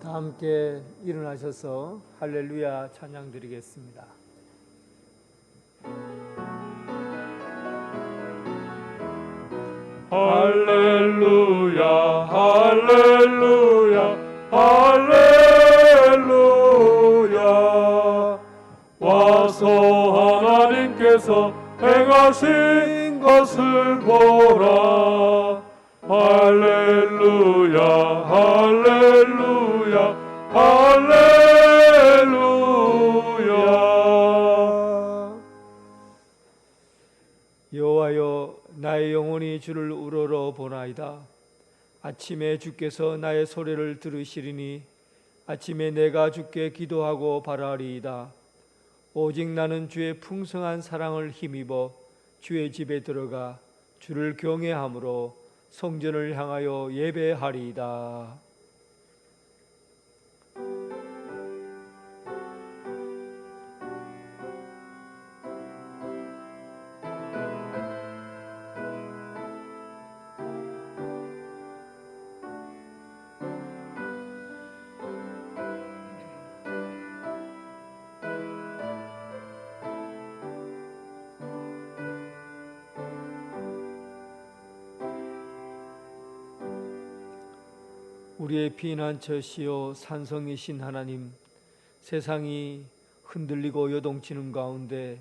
다 함께 일어나셔서 할렐루야 찬양 드리겠습니다. 할렐루야 할렐루야 할렐루야. 와서 하나님께서 행하신 것을 보라. 할렐루야 할렐루야 할렐루야. 여호와여, 나의 영혼이 주를 우러러 보나이다. 아침에 주께서 나의 소리를 들으시리니 아침에 내가 주께 기도하고 바라리이다. 오직 나는 주의 풍성한 사랑을 힘입어 주의 집에 들어가 주를 경외함으로 성전을 향하여 예배하리이다. 우리의 피난처시요 산성이신 하나님, 세상이 흔들리고 요동치는 가운데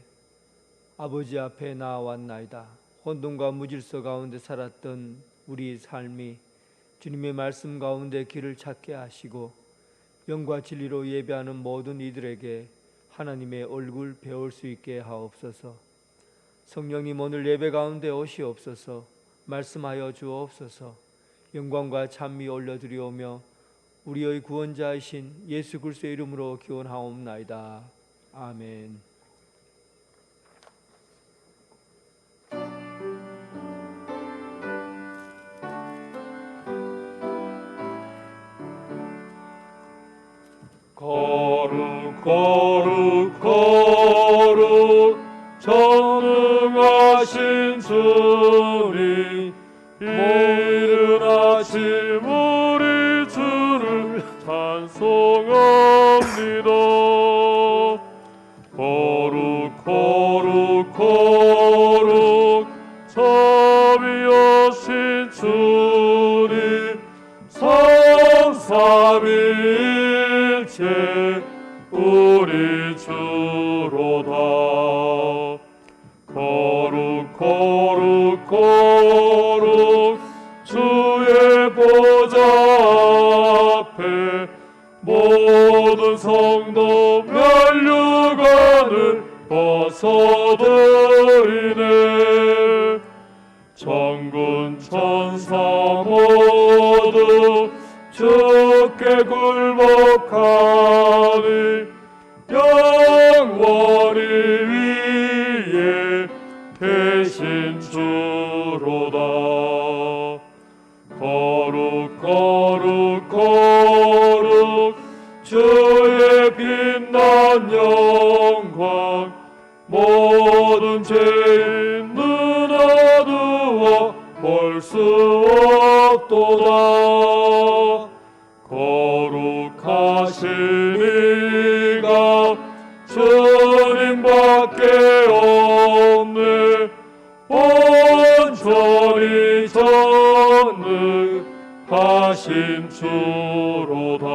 아버지 앞에 나아왔나이다. 혼돈과 무질서 가운데 살았던 우리 삶이 주님의 말씀 가운데 길을 찾게 하시고 영과 진리로 예배하는 모든 이들에게 하나님의 얼굴 배울 수 있게 하옵소서. 성령님, 오늘 예배 가운데 오시옵소서. 말씀하여 주옵소서. 영광과 찬미 올려드리오며 우리의 구원자이신 예수 그리스도의 이름으로 기원하옵나이다. 아멘. 거룩 거룩 거룩 전능하신 주님, 이른 아침 우리 주를 찬송합니다. 거룩 거룩 거룩 자비하신 주님, 성삼위일체 우리 주로다. 거룩 거룩 거룩 주의 보좌 앞에 모든 성도 면류관을 벗어드리네. 천군 천사 모두 주께 굴복하니 영원히 위에 계신 주로다. 거룩 거룩 거룩 주의 빛난 영광, 모든 죄인 눈 어두워 볼 수 없도다. 거룩하신 이가 주님밖에 없네. 온전히 전능하신 주로다.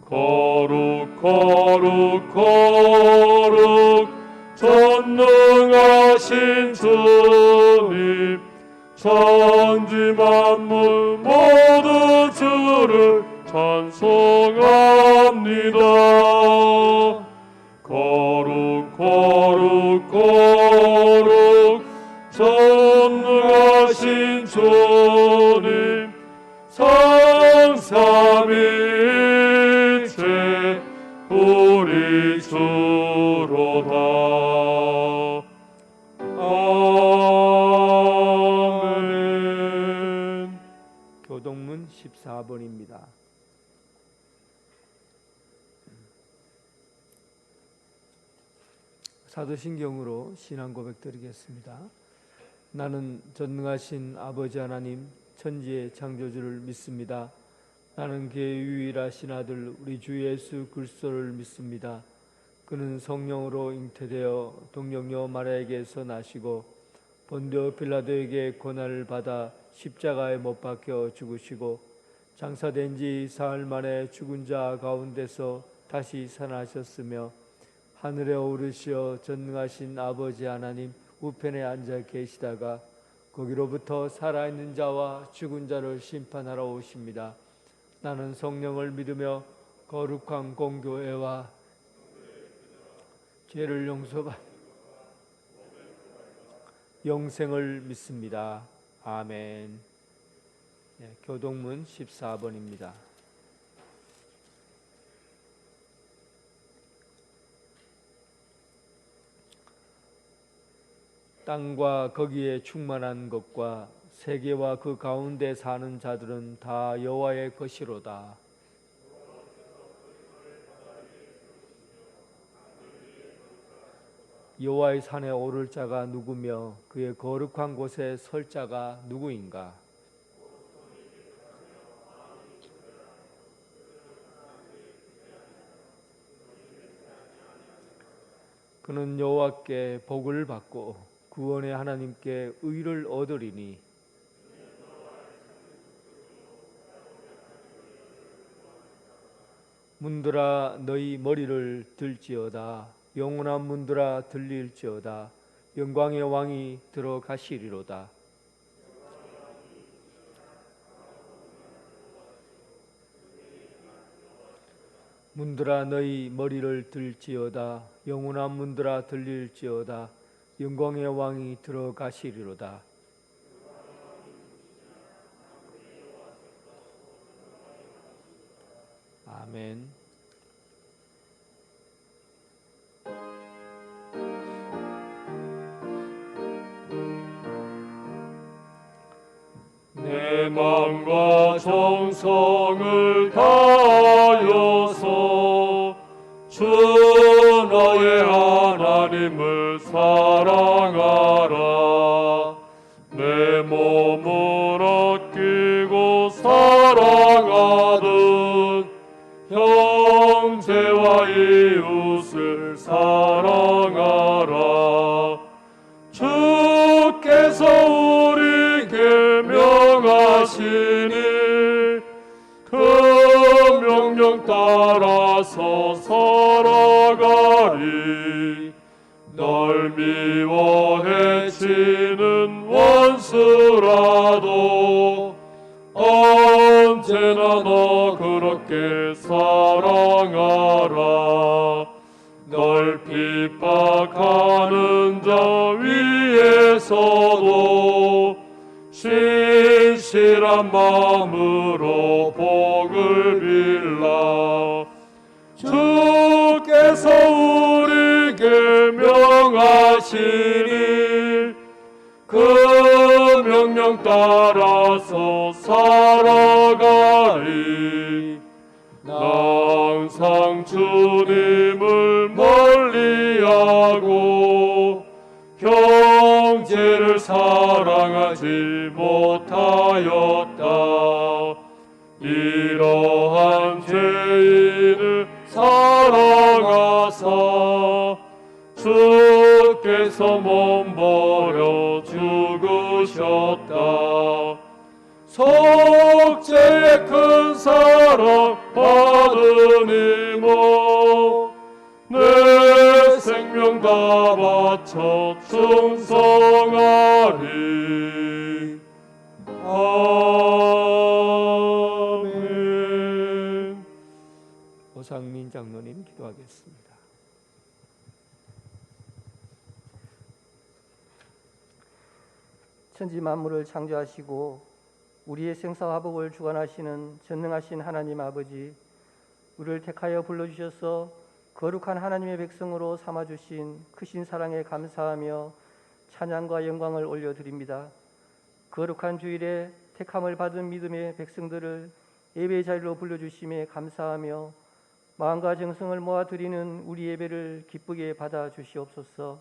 거룩 거룩 거룩 전능하신 주님, 천지 만물 모두 주를 찬송합니다. 거룩 거룩 거룩 전능하신 주님, 성삼위일체 우리 주로다. 아멘. 교동문 14번입니다. 사도신경으로 신앙 고백 드리겠습니다. 나는 전능하신 아버지 하나님, 천지의 창조주를 믿습니다. 나는 그의 유일하신 아들 우리 주 예수 그리스도를 믿습니다. 그는 성령으로 잉태되어 동정녀 마리아에게서 나시고 본디오 빌라도에게 고난을 받아 십자가에 못 박혀 죽으시고 장사된 지 사흘 만에 죽은 자 가운데서 다시 살아나셨으며 하늘에 오르시어 전능하신 아버지 하나님 우편에 앉아 계시다가 거기로부터 살아있는 자와 죽은 자를 심판하러 오십니다. 나는 성령을 믿으며 거룩한 공교회와 죄를 용서받 영생을 믿습니다. 아멘. 네, 교동문 14번입니다. 땅과 거기에 충만한 것과 세계와 그 가운데 사는 자들은 다 여호와의 것이로다. 여호와의 산에 오를 자가 누구며 그의 거룩한 곳에 설 자가 누구인가? 그는 여호와께 복을 받고 구원의 하나님께 의를 얻으리니 문들아 너희 머리를 들지어다. 영원한 문들아 들릴지어다. 영광의 왕이 들어가시리로다. 문들아 너희 머리를 들지어다. 영원한 문들아 들릴지어다. 영광의 왕이 들어가시리로다. 아멘. 내 마음과 정성을 다하여서 주 너의 하나님을 사랑하라. 내 몸을 아끼고 사랑하듯 형제와 이웃을 사랑하라. 주께서 우리에게 명하시니 그 명령 따라서 살아가리. 널 미워해치는 원수라도 언제나 너 그렇게 사랑하라. 널 핍박하는 자 위에서도 신실한 마음으로 복을 빌라. 주께서 우리에게 명하시니 그 명령 따라서 살아가리. 나 항상 주님을 멀리하고 형제를 사랑하지 못하였다. 이러한 죄인을 사랑하사 주께서 몸버려 죽으셨다. 속죄의 큰 사랑 받으니모 내 생명 다 바쳐 충성하리. 아멘. 오상민 장로님 기도하겠습니다. 천지 만물을 창조하시고 우리의 생사화복을 주관하시는 전능하신 하나님 아버지, 우리를 택하여 불러주셔서 거룩한 하나님의 백성으로 삼아주신 크신 사랑에 감사하며 찬양과 영광을 올려드립니다. 거룩한 주일에 택함을 받은 믿음의 백성들을 예배의 자리로 불러주심에 감사하며 마음과 정성을 모아드리는 우리 예배를 기쁘게 받아주시옵소서.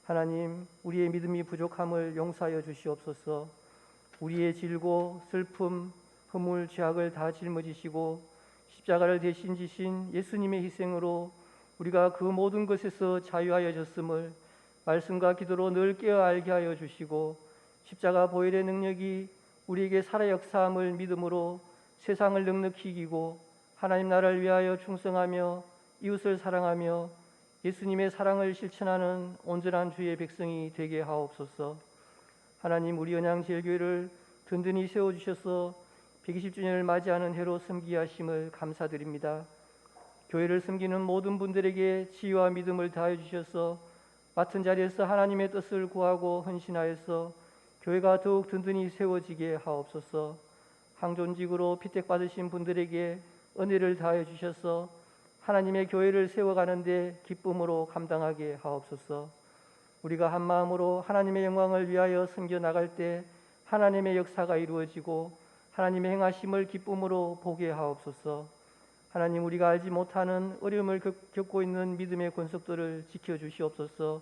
하나님, 우리의 믿음이 부족함을 용서하여 주시옵소서. 우리의 질고 슬픔, 허물 죄악을 다 짊어지시고 십자가를 대신 지신 예수님의 희생으로 우리가 그 모든 것에서 자유하여졌음을 말씀과 기도로 늘 깨어 알게 하여 주시고 십자가 보혈의 능력이 우리에게 살아 역사함을 믿음으로 세상을 넉넉히 이기고 하나님 나라를 위하여 충성하며 이웃을 사랑하며 예수님의 사랑을 실천하는 온전한 주의 백성이 되게 하옵소서. 하나님, 우리 언양제일교회를 든든히 세워주셔서 120주년을 맞이하는 해로 섬기게 하심을 감사드립니다. 교회를 섬기는 모든 분들에게 지혜와 믿음을 다해 주셔서 맡은 자리에서 하나님의 뜻을 구하고 헌신하여서 교회가 더욱 든든히 세워지게 하옵소서. 항존직으로 피택받으신 분들에게 은혜를 다해 주셔서 하나님의 교회를 세워가는데 기쁨으로 감당하게 하옵소서. 우리가 한 마음으로 하나님의 영광을 위하여 섬겨 나갈 때 하나님의 역사가 이루어지고 하나님의 행하심을 기쁨으로 보게 하옵소서. 하나님, 우리가 알지 못하는 어려움을 겪고 있는 믿음의 권속들을 지켜주시옵소서.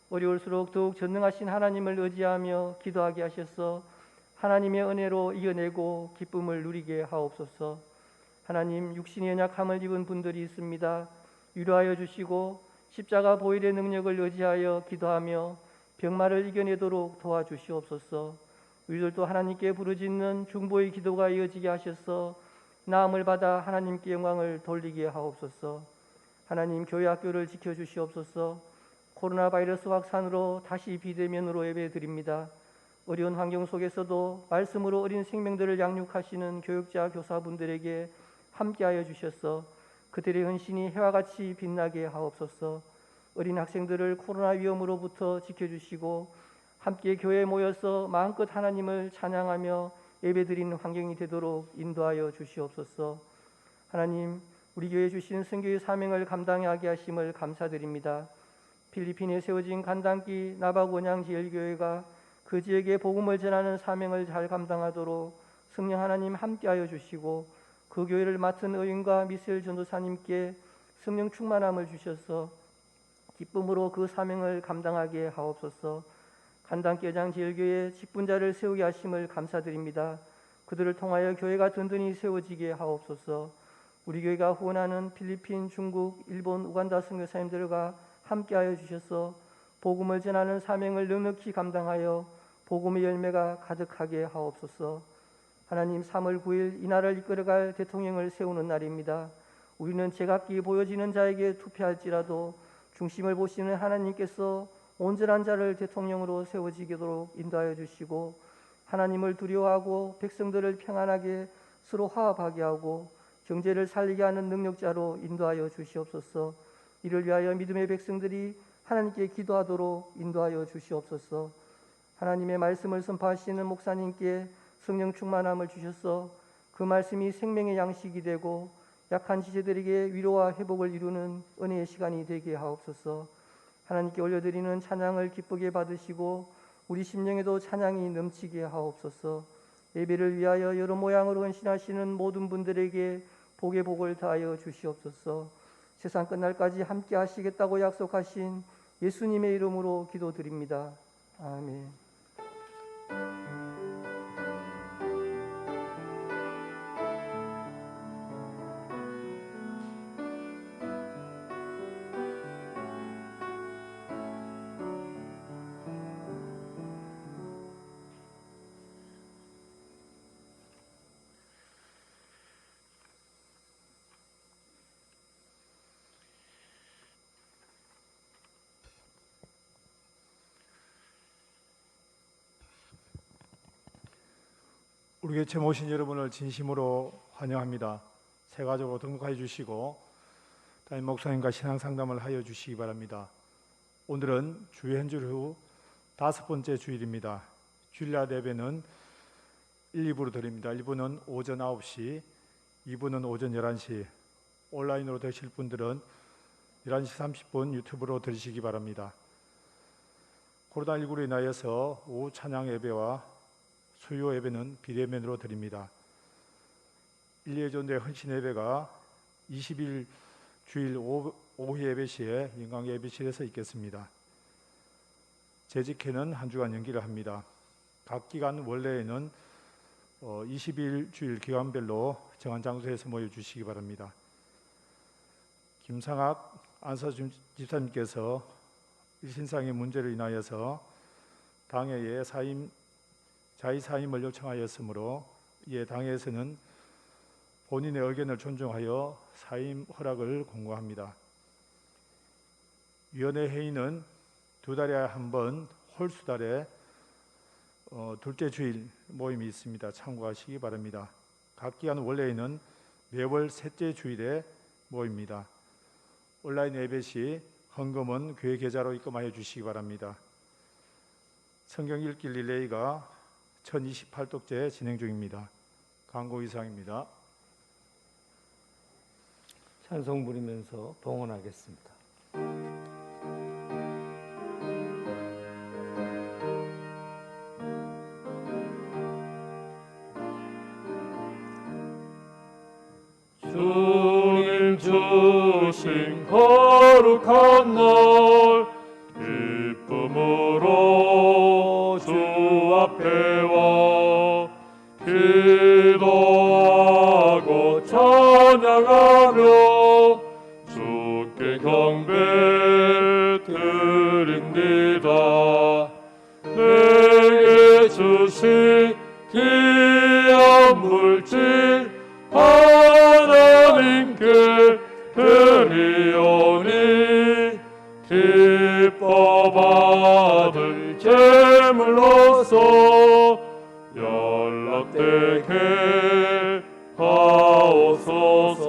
어려울수록 더욱 전능하신 하나님을 의지하며 기도하게 하셔서 하나님의 은혜로 이겨내고 기쁨을 누리게 하옵소서. 하나님, 육신의 연약함을 입은 분들이 있습니다. 위로하여 주시고 십자가 보혈의 능력을 의지하여 기도하며 병마를 이겨내도록 도와주시옵소서. 우리들도 하나님께 부르짖는 중보의 기도가 이어지게 하셔서 나음을 받아 하나님께 영광을 돌리게 하옵소서. 하나님, 교회 학교를 지켜주시옵소서. 코로나 바이러스 확산으로 다시 비대면으로 예배드립니다. 어려운 환경 속에서도 말씀으로 어린 생명들을 양육하시는 교육자 교사분들에게 함께하여 주셔서 그들의 헌신이 해와 같이 빛나게 하옵소서. 어린 학생들을 코로나 위험으로부터 지켜주시고 함께 교회에 모여서 마음껏 하나님을 찬양하며 예배드리는 환경이 되도록 인도하여 주시옵소서. 하나님, 우리 교회에 주신 선교의 사명을 감당하게 하심을 감사드립니다. 필리핀에 세워진 간단기 나바곤양제일교회가 그 지역에 복음을 전하는 사명을 잘 감당하도록 성령 하나님 함께하여 주시고 그 교회를 맡은 의인과 미셀 전도사님께 성령 충만함을 주셔서 기쁨으로 그 사명을 감당하게 하옵소서. 간단기 여장제일교회 직분자를 세우게 하심을 감사드립니다. 그들을 통하여 교회가 든든히 세워지게 하옵소서. 우리 교회가 후원하는 필리핀, 중국, 일본, 우간다 선교사님들과 함께하여 주셔서 복음을 전하는 사명을 넉넉히 감당하여 복음의 열매가 가득하게 하옵소서. 하나님, 3월 9일 이 나라를 이끌어갈 대통령을 세우는 날입니다. 우리는 제각기 보여지는 자에게 투표할지라도 중심을 보시는 하나님께서 온전한 자를 대통령으로 세워지도록 인도하여 주시고 하나님을 두려워하고 백성들을 평안하게 서로 화합하게 하고 경제를 살리게 하는 능력자로 인도하여 주시옵소서. 이를 위하여 믿음의 백성들이 하나님께 기도하도록 인도하여 주시옵소서. 하나님의 말씀을 선포하시는 목사님께 성령 충만함을 주셔서 그 말씀이 생명의 양식이 되고 약한 지체들에게 위로와 회복을 이루는 은혜의 시간이 되게 하옵소서. 하나님께 올려드리는 찬양을 기쁘게 받으시고 우리 심령에도 찬양이 넘치게 하옵소서. 예배를 위하여 여러 모양으로 헌신하시는 모든 분들에게 복의 복을 다하여 주시옵소서. 세상 끝날까지 함께 하시겠다고 약속하신 예수님의 이름으로 기도드립니다. 아멘. 우리 교체 모신 여러분을 진심으로 환영합니다. 새 가족으로 등록해 주시고 담임 목사님과 신앙 상담을 하여 주시기 바랍니다. 오늘은 주의 현줄 후 5번째 주일입니다. 주일날 예배는 1, 2부로 드립니다. 1부는 오전 9시, 2부는 오전 11시. 온라인으로 되실 분들은 11시 30분 유튜브로 들으시기 바랍니다. 코로나19로 인하여서 오후 찬양 예배와 수요 예배는 비대면으로 드립니다. 1예전대 헌신 예배가 20일 주일 오후 예배 시에 인강 예배실에서 있겠습니다. 재직회는 한 주간 연기를 합니다. 각 기간 원래에는 20일 주일 기간별로 정한 장소에서 모여주시기 바랍니다. 김상학 안서 집사님께서 일신상의 문제로 인하여서 당회에 자의 사임을 요청하였으므로 이에 당회에서는 본인의 의견을 존중하여 사임 허락을 공고합니다. 위원회 회의는 2달에 한 번 홀수달에 둘째 주일 모임이 있습니다. 참고하시기 바랍니다. 각 기간 원래에는 매월 셋째 주일에 모입니다. 온라인 예배 시 헌금은 교회 계좌로 입금하여 주시기 바랍니다. 성경 읽기 릴레이가 1028독째 진행 중입니다. 광고 이상입니다. 찬송 부리면서 봉헌하겠습니다. 주님 주신 거룩한 날 기쁨으로 주 앞에 와 기도하고 찬양하며 주께 경배 드립니다. 내게 주신 귀한 물질 하나님께 드리오니 기뻐 받을 제물로서 연락되게 하옵소서.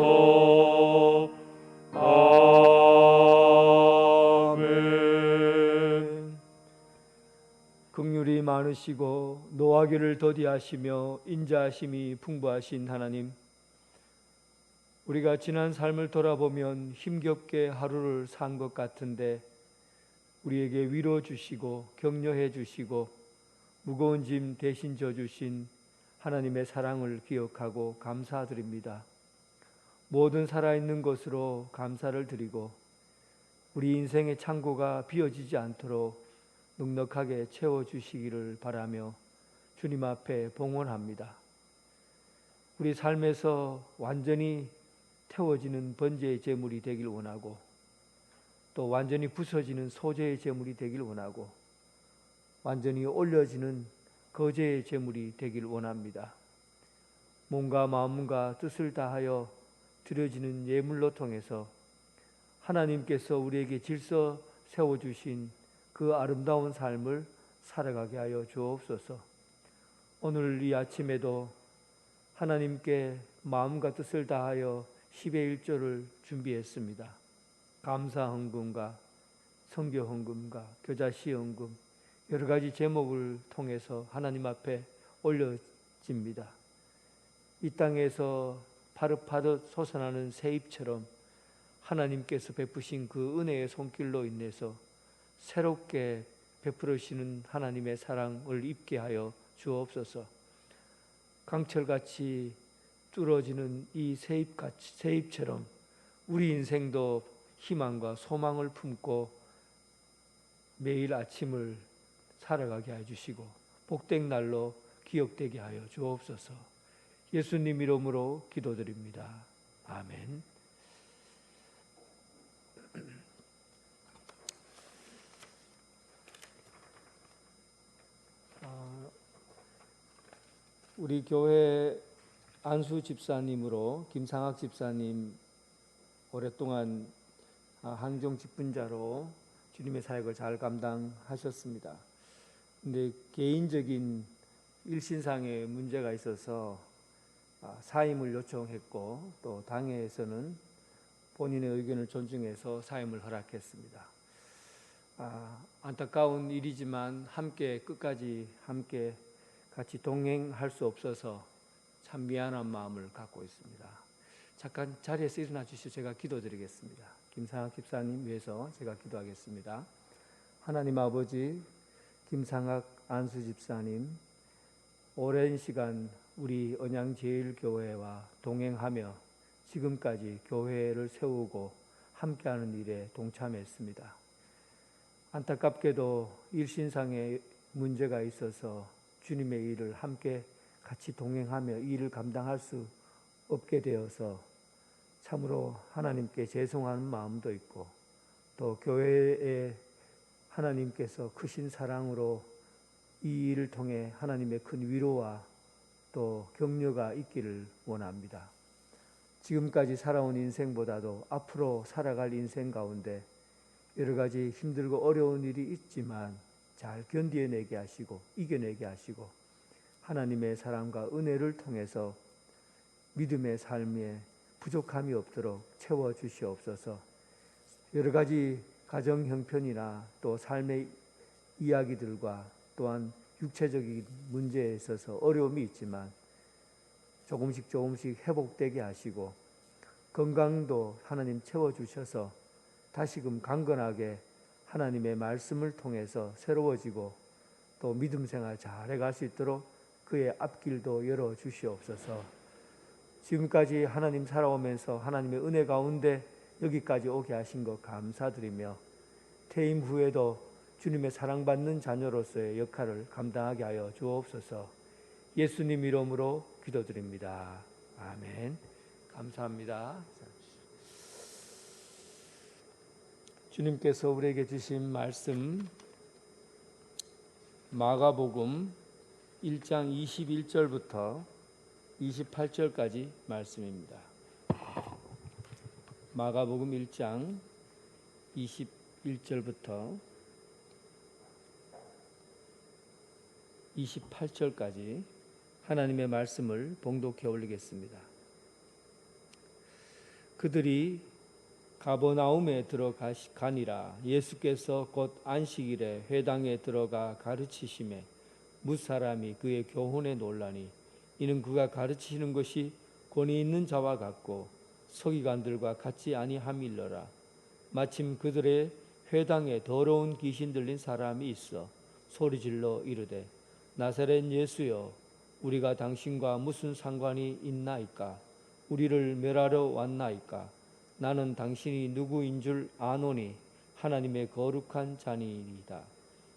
아멘. 긍휼이 많으시고 노하기를 더디하시며 인자하심이 풍부하신 하나님, 우리가 지난 삶을 돌아보면 힘겹게 하루를 산 것 같은데 우리에게 위로 주시고 격려해 주시고 무거운 짐 대신 져주신 하나님의 사랑을 기억하고 감사드립니다. 모든 살아있는 것으로 감사를 드리고 우리 인생의 창고가 비어지지 않도록 넉넉하게 채워주시기를 바라며 주님 앞에 봉헌합니다. 우리 삶에서 완전히 태워지는 번제의 제물이 되길 원하고 또 완전히 부서지는 소제의 제물이 되길 원하고 완전히 올려지는 거제의 제물이 되길 원합니다. 몸과 마음과 뜻을 다하여 드려지는 예물로 통해서 하나님께서 우리에게 질서 세워주신 그 아름다운 삶을 살아가게 하여 주옵소서. 오늘 이 아침에도 하나님께 마음과 뜻을 다하여 10의 1조를 준비했습니다. 감사 헌금과 선교 헌금과 교자 시헌금 여러 가지 제목을 통해서 하나님 앞에 올려집니다. 이 땅에서 파릇파릇 솟아나는 새잎처럼 하나님께서 베푸신 그 은혜의 손길로 인해서 새롭게 베풀으시는 하나님의 사랑을 입게 하여 주옵소서. 강철같이 뚫어지는 이 새잎처럼 우리 인생도 희망과 소망을 품고 매일 아침을 살아가게 해주시고 복된 날로 기억되게 하여 주옵소서. 예수님 이름으로 기도드립니다. 아멘. 우리 교회 안수 집사님으로 김상학 집사님 오랫동안 항종 직분자로 주님의 사역을 잘 감당하셨습니다. 근데 개인적인 일신상의 문제가 있어서 사임을 요청했고 또 당회에서는 본인의 의견을 존중해서 사임을 허락했습니다. 안타까운 일이지만 함께 끝까지 함께 같이 동행할 수 없어서 참 미안한 마음을 갖고 있습니다. 잠깐 자리에서 일어나 주시고 제가 기도드리겠습니다. 김상학 집사님 위해서 제가 기도하겠습니다. 하나님 아버지, 김상학 안수 집사님 오랜 시간 우리 언양제일교회와 동행하며 지금까지 교회를 세우고 함께하는 일에 동참했습니다. 안타깝게도 일신상에 문제가 있어서 주님의 일을 함께 같이 동행하며 이 일을 감당할 수 없게 되어서 참으로 하나님께 죄송하는 마음도 있고, 또 교회에 하나님께서 크신 사랑으로 이 일을 통해 하나님의 큰 위로와 또 격려가 있기를 원합니다. 지금까지 살아온 인생보다도 앞으로 살아갈 인생 가운데 여러 가지 힘들고 어려운 일이 있지만 잘 견뎌내게 하시고 이겨내게 하시고, 하나님의 사랑과 은혜를 통해서 믿음의 삶에 부족함이 없도록 채워주시옵소서. 여러 가지 가정 형편이나 또 삶의 이야기들과 또한 육체적인 문제에 있어서 어려움이 있지만 조금씩 회복되게 하시고, 건강도 하나님 채워주셔서 다시금 강건하게 하나님의 말씀을 통해서 새로워지고 또 믿음 생활 잘 해갈 수 있도록 그의 앞길도 열어주시옵소서. 지금까지 하나님 살아오면서 하나님의 은혜 가운데 여기까지 오게 하신 것 감사드리며, 퇴임 후에도 주님의 사랑받는 자녀로서의 역할을 감당하게 하여 주옵소서. 예수님 이름으로 기도드립니다. 아멘. 감사합니다. 주님께서 우리에게 주신 말씀 마가복음 1장 21절부터 28절까지 말씀입니다. 마가복음 1장 21절부터 28절까지 하나님의 말씀을 봉독해 올리겠습니다. 그들이 가버나움에 들어가니라. 예수께서 곧 안식일에 회당에 들어가 가르치심에 무사람이 그의 교훈에 놀라니, 이는 그가 가르치시는 것이 권위 있는 자와 같고 서기관들과 같지 아니함일러라. 마침 그들의 회당에 더러운 귀신 들린 사람이 있어 소리질러 이르되, 나사렛 예수여, 우리가 당신과 무슨 상관이 있나이까? 우리를 멸하러 왔나이까? 나는 당신이 누구인 줄 아노니 하나님의 거룩한 자니이다.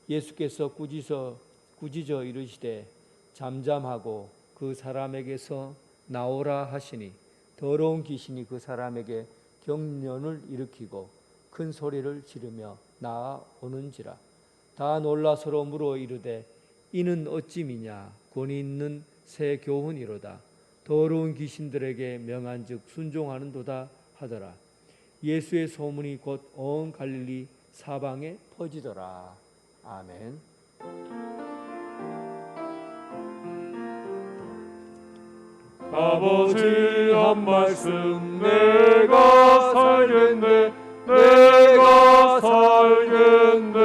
예수께서 꾸짖어 이르시되 잠잠하고 그 사람에게서 나오라 하시니, 더러운 귀신이 그 사람에게 경련을 일으키고 큰 소리를 지르며 나아오는지라. 다 놀라 서로 물어 이르되, 이는 어찌미냐? 권위 있는 새 교훈이로다. 더러운 귀신들에게 명한즉 순종하는도다 하더라. 예수의 소문이 곧 온 갈릴리 사방에 퍼지더라. 아멘. 아버지 한 말씀 내가 살겠네, 내가 살겠네.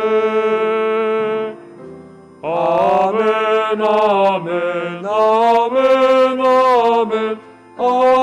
아멘 아멘 아멘 아멘 아멘.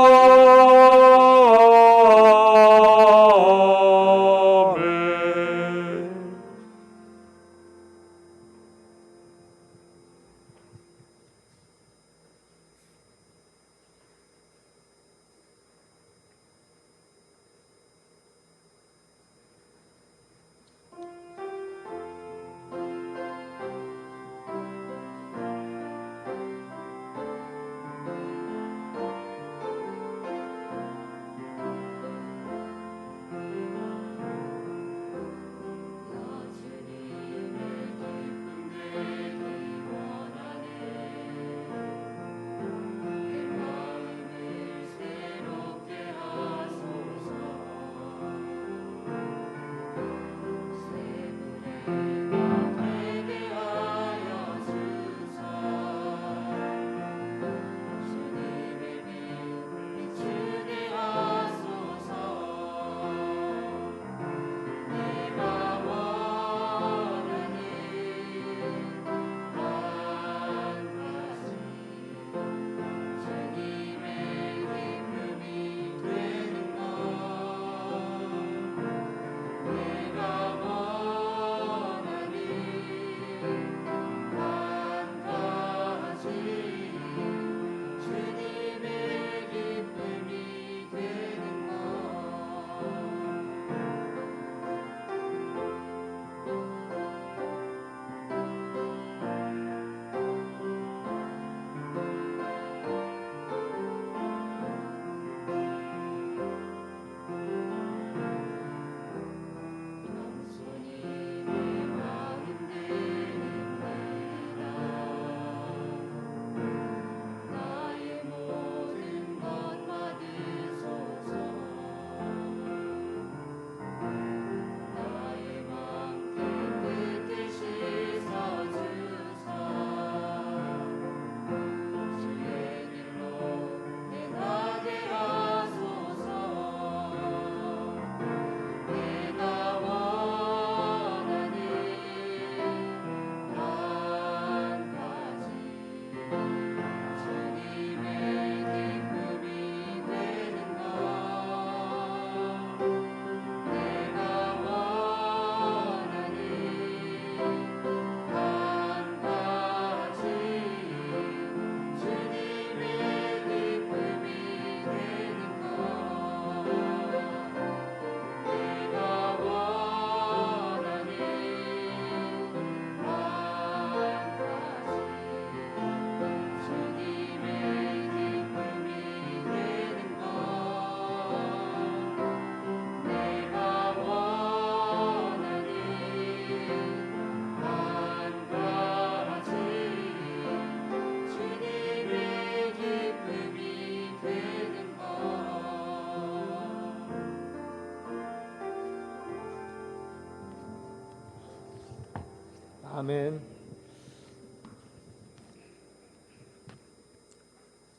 아멘.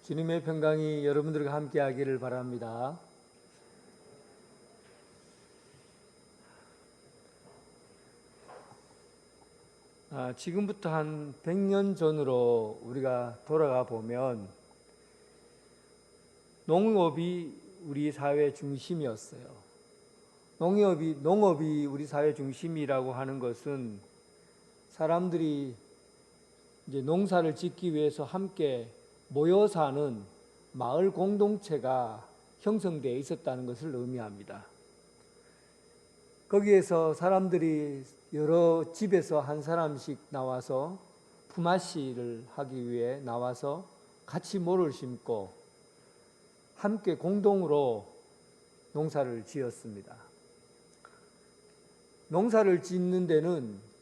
주님의 평강이 여러분들과 함께하기를 바랍니다. 지금부터 한 100년 전으로 우리가 돌아가 보면 농업이 우리 사회 중심이었어요. 농업이 우리 사회 중심이라고 하는 것은 사람들이 이제 농사를 짓기 위해서 함께 모여 사는 마을 공동체가 형성되어 있었다는 것을 의미합니다. 거기에서 사람들이 여러 집에서 한 사람씩 나와서 품앗이를 하기 위해 나와서 같이 모를 심고 함께 공동으로 농사를 지었습니다. 농사를 짓는 데는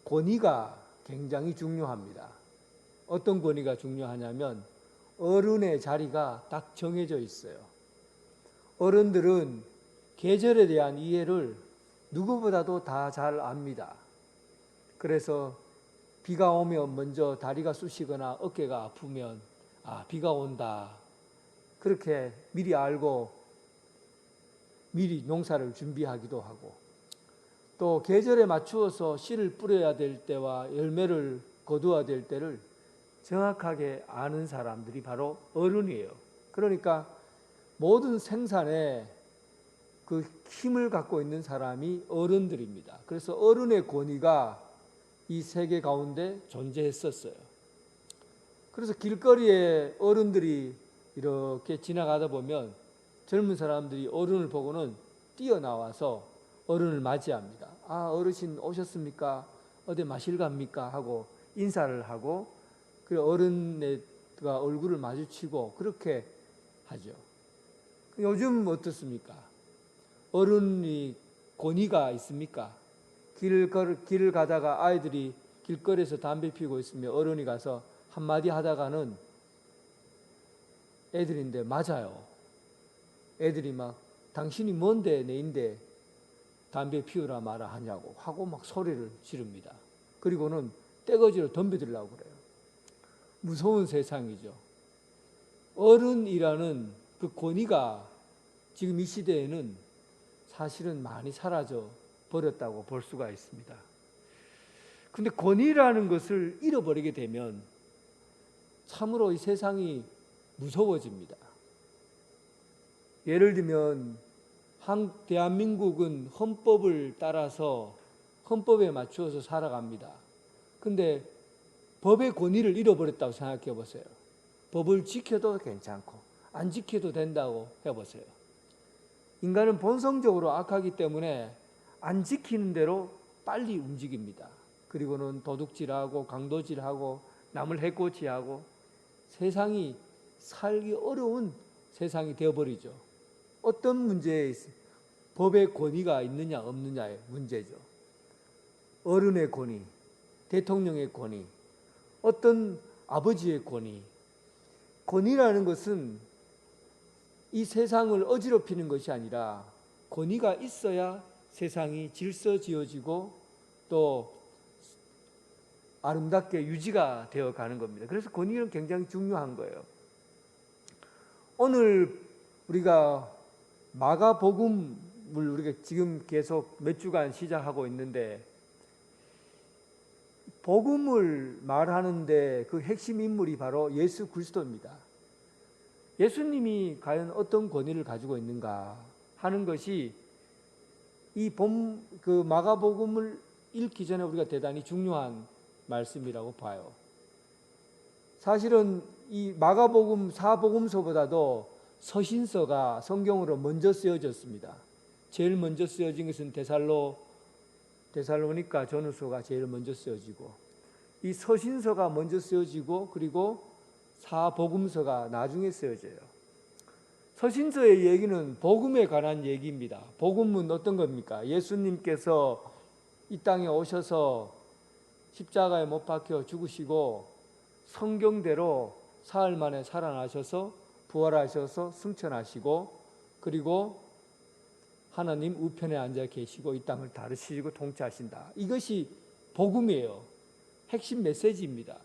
권위가 굉장히 중요합니다. 어떤 권위가 중요하냐면 어른의 자리가 딱 정해져 있어요. 어른들은 계절에 대한 이해를 누구보다도 다 잘 압니다. 그래서 비가 오면 먼저 다리가 쑤시거나 어깨가 아프면 비가 온다. 그렇게 미리 알고 미리 농사를 준비하기도 하고 또 계절에 맞추어서 씨를 뿌려야 될 때와 열매를 거두어야 될 때를 정확하게 아는 사람들이 바로 어른이에요. 그러니까 모든 생산에 그 힘을 갖고 있는 사람이 어른들입니다. 그래서 어른의 권위가 이 세계 가운데 존재했었어요. 그래서 길거리에 어른들이 이렇게 지나가다 보면 젊은 사람들이 어른을 보고는 뛰어나와서 어른을 맞이합니다. 어르신 오셨습니까? 어디 마실 갑니까? 하고 인사를 하고 그 어른과 얼굴을 마주치고 그렇게 하죠. 요즘 어떻습니까? 어른이 권위가 있습니까? 길을 가다가 아이들이 길거리에서 담배 피우고 있으면 어른이 가서 한마디 하다가는 애들인데 맞아요. 애들이 막 당신이 뭔데 내인데 담배 피우라 마라 하냐고 하고 막 소리를 지릅니다. 그리고는 떼거지로 덤벼들려고 그래요. 무서운 세상이죠. 어른이라는 그 권위가 지금 이 시대에는 사실은 많이 사라져 버렸다고 볼 수가 있습니다. 근데 권위라는 것을 잃어버리게 되면 참으로 이 세상이 무서워집니다. 예를 들면 대한민국은 헌법을 따라서 헌법에 맞추어서 살아갑니다. 근데 법의 권위를 잃어버렸다고 생각해 보세요. 법을 지켜도 괜찮고 안 지켜도 된다고 해보세요. 인간은 본성적으로 악하기 때문에 안 지키는 대로 빨리 움직입니다. 그리고는 도둑질하고 강도질하고 남을 해코지하고 세상이 살기 어려운 세상이 되어버리죠. 어떤 문제에 법의 권위가 있느냐 없느냐의 문제죠. 어른의 권위, 대통령의 권위, 어떤 아버지의 권위. 권위라는 것은 이 세상을 어지럽히는 것이 아니라 권위가 있어야 세상이 질서 지어지고 또 아름답게 유지가 되어 가는 겁니다. 그래서 권위는 굉장히 중요한 거예요. 오늘 우리가 마가복음을 우리가 지금 계속 몇 주간 시작하고 있는데 복음을 말하는데 그 핵심 인물이 바로 예수 그리스도입니다. 예수님이 과연 어떤 권위를 가지고 있는가 하는 것이 이 그 마가복음을 읽기 전에 우리가 대단히 중요한 말씀이라고 봐요. 사실은 이 마가복음 사복음서보다도 서신서가 성경으로 먼저 쓰여졌습니다. 제일 먼저 쓰여진 것은 데살로니가 전후서가 제일 먼저 쓰여지고 이 서신서가 먼저 쓰여지고 그리고 사복음서가 나중에 쓰여져요. 서신서의 얘기는 복음에 관한 얘기입니다. 복음은 어떤 겁니까? 예수님께서 이 땅에 오셔서 십자가에 못 박혀 죽으시고 성경대로 사흘 만에 살아나셔서 부활하셔서 승천하시고 그리고 하나님 우편에 앉아 계시고 이 땅을 다스리시고 통치하신다. 이것이 복음이에요. 핵심 메시지입니다.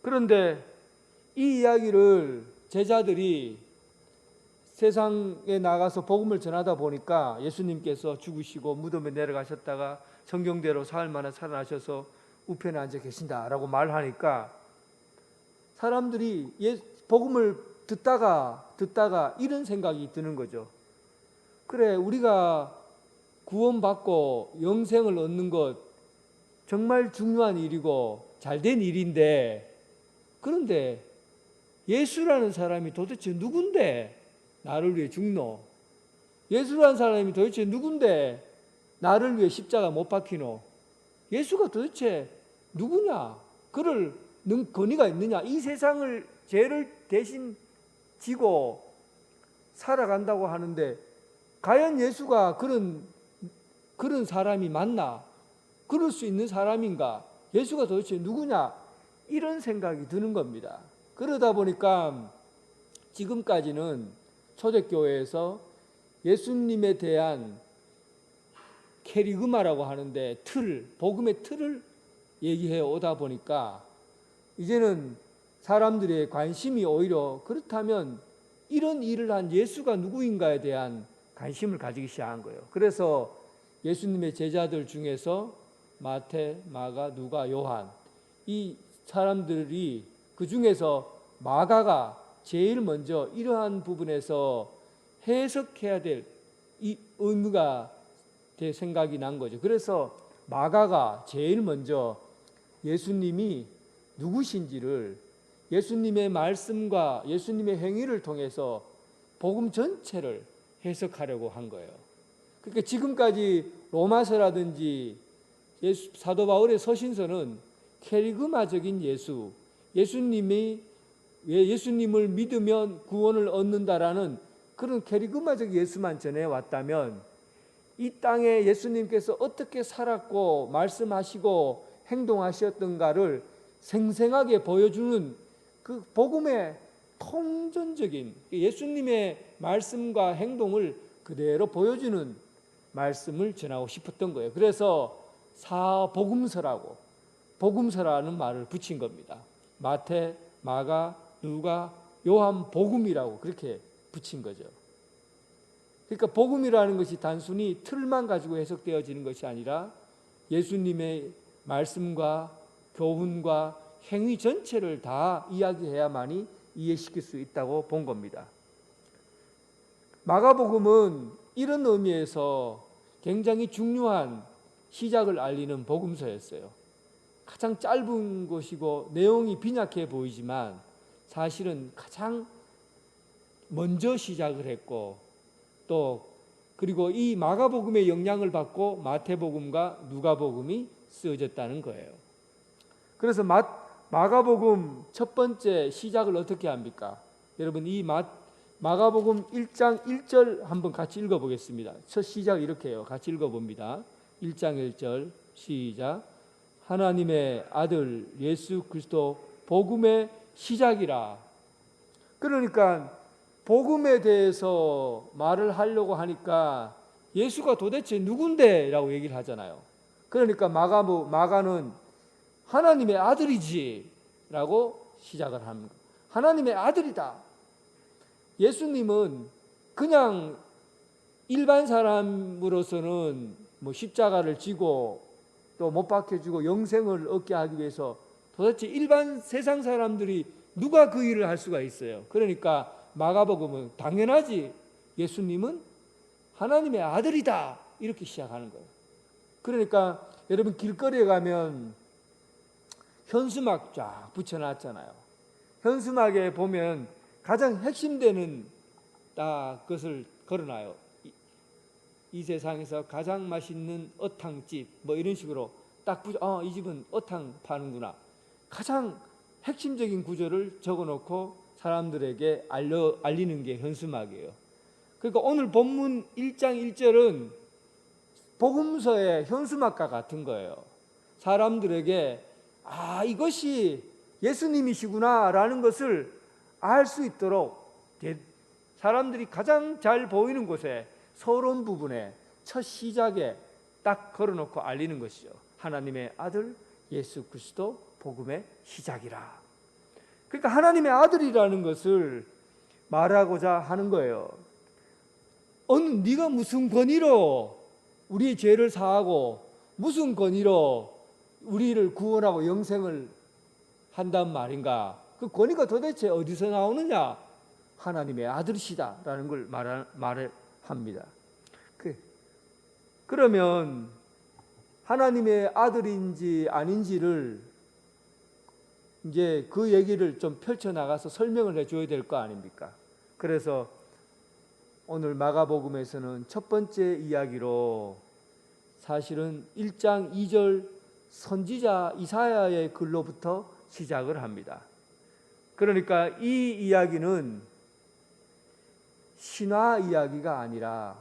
그런데 이 이야기를 제자들이 세상에 나가서 복음을 전하다 보니까 예수님께서 죽으시고 무덤에 내려가셨다가 성경대로 사흘 만에 살아나셔서 우편에 앉아 계신다라고 말하니까 사람들이 복음을 듣다가 이런 생각이 드는 거죠. 그래, 우리가 구원받고 영생을 얻는 것 정말 중요한 일이고 잘된 일인데, 그런데 예수라는 사람이 도대체 누군데 나를 위해 죽노? 예수라는 사람이 도대체 누군데 나를 위해 십자가 못 박히노? 예수가 도대체 누구냐? 그를 권위가 있느냐? 이 세상을 죄를 대신 지고 살아간다고 하는데 과연 예수가 그런 사람이 맞나? 그럴 수 있는 사람인가? 예수가 도대체 누구냐? 이런 생각이 드는 겁니다. 그러다 보니까 지금까지는 초대교회에서 예수님에 대한 캐리그마라고 하는데 복음의 틀을 얘기해 오다 보니까 이제는 사람들의 관심이 오히려 그렇다면 이런 일을 한 예수가 누구인가에 대한 관심을 가지기 시작한 거예요. 그래서 예수님의 제자들 중에서 마태, 마가, 누가, 요한, 이 사람들이 그 중에서 마가가 제일 먼저 이러한 부분에서 해석해야 될 이 의무가 생각이 난 거죠. 그래서 마가가 제일 먼저 예수님이 누구신지를 예수님의 말씀과 예수님의 행위를 통해서 복음 전체를 해석하려고 한 거예요. 그러니까 지금까지 로마서라든지 사도 바울의 서신서는 캐리그마적인 예수님을 믿으면 구원을 얻는다라는 그런 캐리그마적 예수만 전해왔다면 이 땅에 예수님께서 어떻게 살았고 말씀하시고 행동하셨던가를 생생하게 보여주는 그 복음의 통전적인 예수님의 말씀과 행동을 그대로 보여주는 말씀을 전하고 싶었던 거예요. 그래서 사복음서라고 복음서라는 말을 붙인 겁니다. 마태, 마가, 누가, 요한 복음이라고 그렇게 붙인 거죠. 그러니까 복음이라는 것이 단순히 틀만 가지고 해석되어지는 것이 아니라 예수님의 말씀과 교훈과 행위 전체를 다 이야기해야만이 이해시킬 수 있다고 본 겁니다. 마가복음은 이런 의미에서 굉장히 중요한 시작을 알리는 복음서였어요. 가장 짧은 것이고 내용이 빈약해 보이지만 사실은 가장 먼저 시작을 했고 또 그리고 이 마가복음의 영향을 받고 마태복음과 누가복음이 쓰여졌다는 거예요. 그래서 마가복음 첫 번째 시작을 어떻게 합니까? 여러분 이 마가복음 1장 1절 한번 같이 읽어보겠습니다. 첫 시작 이렇게 해요. 같이 읽어봅니다. 1장 1절 시작. 하나님의 아들 예수 그리스도 복음의 시작이라. 그러니까 복음에 대해서 말을 하려고 하니까 예수가 도대체 누군데? 라고 얘기를 하잖아요. 그러니까 마가는 하나님의 아들이지 라고 시작을 합니다. 하나님의 아들이다. 예수님은 그냥 일반 사람으로서는 십자가를 지고 또 못 박혀주고 영생을 얻게 하기 위해서 도대체 일반 세상 사람들이 누가 그 일을 할 수가 있어요. 그러니까 마가복음은 당연하지 예수님은 하나님의 아들이다 이렇게 시작하는 거예요. 그러니까 여러분 길거리에 가면 현수막 쫙 붙여놨잖아요. 현수막에 보면 가장 핵심되는 딱 것을 걸어놔요. 이 세상에서 가장 맛있는 어탕집 이런 식으로 딱 이 집은 어탕 파는구나. 가장 핵심적인 구절을 적어놓고 사람들에게 알리는 게 현수막이에요. 그러니까 오늘 본문 1장 1절은 복음서의 현수막과 같은 거예요. 사람들에게 이것이 예수님이시구나 라는 것을 알 수 있도록 사람들이 가장 잘 보이는 곳에 서론 부분에 첫 시작에 딱 걸어놓고 알리는 것이죠. 하나님의 아들 예수 그리스도 복음의 시작이라. 그러니까 하나님의 아들이라는 것을 말하고자 하는 거예요. 네가 무슨 권위로 우리의 죄를 사하고 무슨 권위로 우리를 구원하고 영생을 한단 말인가? 그 권위가 도대체 어디서 나오느냐? 하나님의 아들이시다라는 걸 말합니다. 그러면 하나님의 아들인지 아닌지를 이제 그 얘기를 좀 펼쳐나가서 설명을 해줘야 될 거 아닙니까? 그래서 오늘 마가복음에서는 첫 번째 이야기로 사실은 1장 2절 선지자 이사야의 글로부터 시작을 합니다. 그러니까 이 이야기는 신화 이야기가 아니라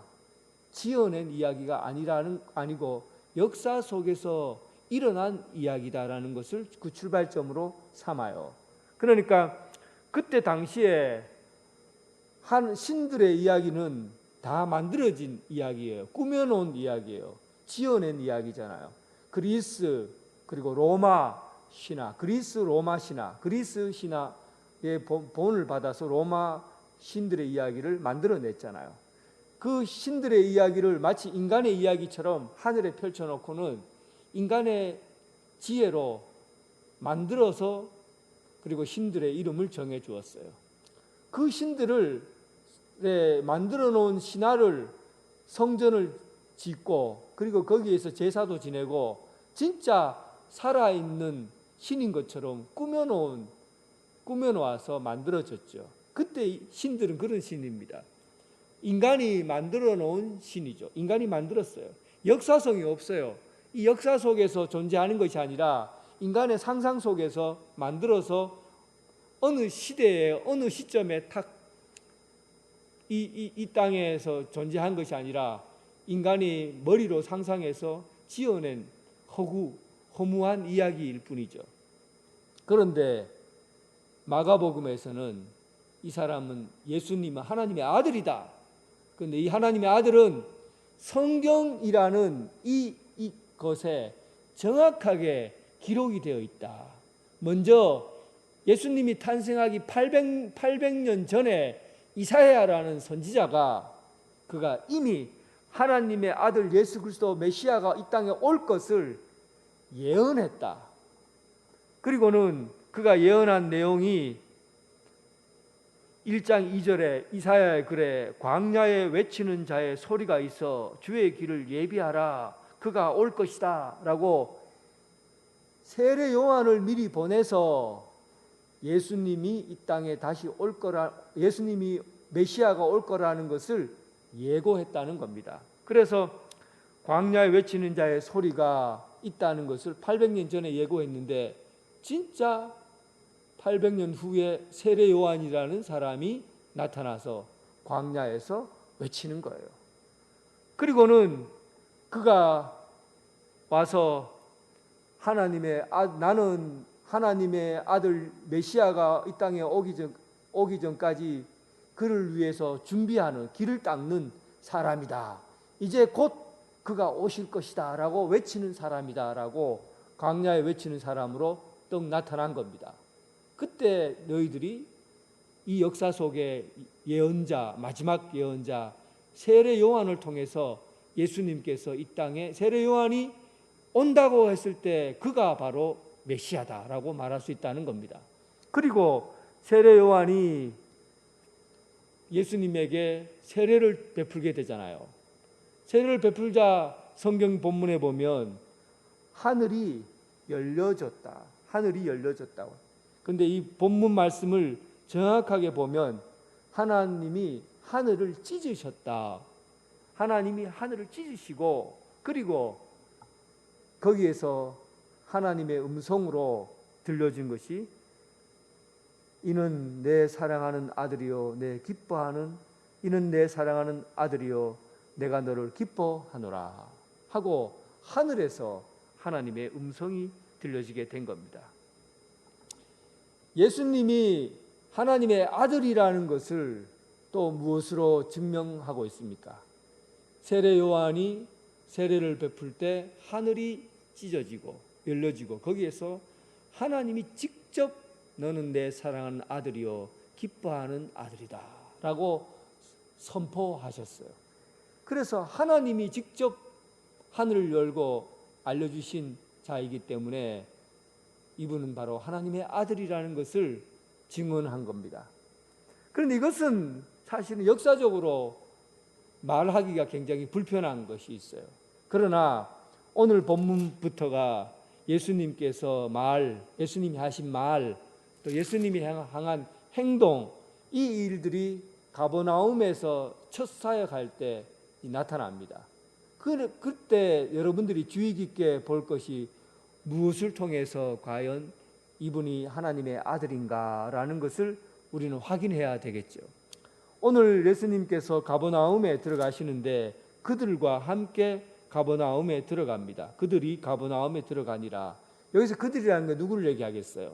지어낸 이야기가 아니고 역사 속에서 일어난 이야기다라는 것을 그 출발점으로 삼아요. 그러니까 그때 당시에 한 신들의 이야기는 다 만들어진 이야기예요. 꾸며놓은 이야기예요. 지어낸 이야기잖아요. 그리스 그리고 로마 신화, 그리스 로마 신화, 그리스 신화의 본을 받아서 로마 신들의 이야기를 만들어냈잖아요. 그 신들의 이야기를 마치 인간의 이야기처럼 하늘에 펼쳐놓고는 인간의 지혜로 만들어서 그리고 신들의 이름을 정해 주었어요. 그 신들을 만들어 놓은 신화를 성전을 짓고 그리고 거기에서 제사도 지내고 진짜 살아있는 신인 것처럼 꾸며놓아서 만들어졌죠. 그때 신들은 그런 신입니다. 인간이 만들어 놓은 신이죠. 인간이 만들었어요. 역사성이 없어요. 이 역사 속에서 존재하는 것이 아니라 인간의 상상 속에서 만들어서 어느 시대에 어느 시점에 탁 이 땅에서 존재한 것이 아니라 인간이 머리로 상상해서 지어낸 허무한 이야기일 뿐이죠. 그런데 마가복음에서는 이 사람은 예수님은 하나님의 아들이다. 그런데 이 하나님의 아들은 성경이라는 이 것에 정확하게 기록이 되어 있다. 먼저 예수님이 탄생하기 800년 전에 이사야라는 선지자가 그가 이미 하나님의 아들 예수 그리스도 메시아가 이 땅에 올 것을 예언했다. 그리고는 그가 예언한 내용이 1장 2절에 이사야의 글에 광야에 외치는 자의 소리가 있어 주의 길을 예비하라 그가 올 것이다 라고 세례 요한을 미리 보내서 예수님이 이 땅에 다시 올 거라, 예수님이 메시아가 올 거라는 것을 예고했다는 겁니다. 그래서 광야에 외치는 자의 소리가 있다는 것을 800년 전에 예고했는데 진짜 800년 후에 세례 요한이라는 사람이 나타나서 광야에서 외치는 거예요. 그리고는 그가 와서 나는 하나님의 아들 메시아가 이 땅에 오기 전까지 그를 위해서 준비하는 길을 닦는 사람이다. 이제 곧 그가 오실 것이다 라고 외치는 사람이다 라고 광야에 외치는 사람으로 떡 나타난 겁니다. 그때 너희들이 이 역사 속의 예언자, 마지막 예언자 세례 요한을 통해서 예수님께서 이 땅에 세례 요한이 온다고 했을 때 그가 바로 메시아다라고 말할 수 있다는 겁니다. 그리고 세례 요한이 예수님에게 세례를 베풀게 되잖아요. 세례를 베풀자 성경 본문에 보면 하늘이 열려졌다. 하늘이 열려졌다고. 그런데 이 본문 말씀을 정확하게 보면 하나님이 하늘을 찢으셨다. 하나님이 하늘을 찢으시고 그리고 거기에서 하나님의 음성으로 들려진 것이 이는 내 사랑하는 아들이요 내 기뻐하는 이는 내 사랑하는 아들이요 내가 너를 기뻐하노라 하고 하늘에서 하나님의 음성이 들려지게 된 겁니다. 예수님이 하나님의 아들이라는 것을 또 무엇으로 증명하고 있습니까? 세례 요한이 세례를 베풀 때 하늘이 찢어지고 열려지고 거기에서 하나님이 직접 너는 내 사랑하는 아들이요 기뻐하는 아들이다 라고 선포하셨어요. 그래서 하나님이 직접 하늘을 열고 알려주신 자이기 때문에 이분은 바로 하나님의 아들이라는 것을 증언한 겁니다. 그런데 이것은 사실은 역사적으로 말하기가 굉장히 불편한 것이 있어요. 그러나 오늘 본문부터가 예수님께서 예수님이 하신 말, 또 예수님이 향한 행동, 이 일들이 가버나움에서 첫 사역할 때 나타납니다. 그때 여러분들이 주의 깊게 볼 것이 무엇을 통해서 과연 이분이 하나님의 아들인가라는 것을 우리는 확인해야 되겠죠. 오늘 예수님께서 가버나움에 들어가시는데 그들과 함께 가버나움에 들어갑니다. 그들이 가버나움에 들어가니라. 여기서 그들이라는 게 누구를 얘기하겠어요?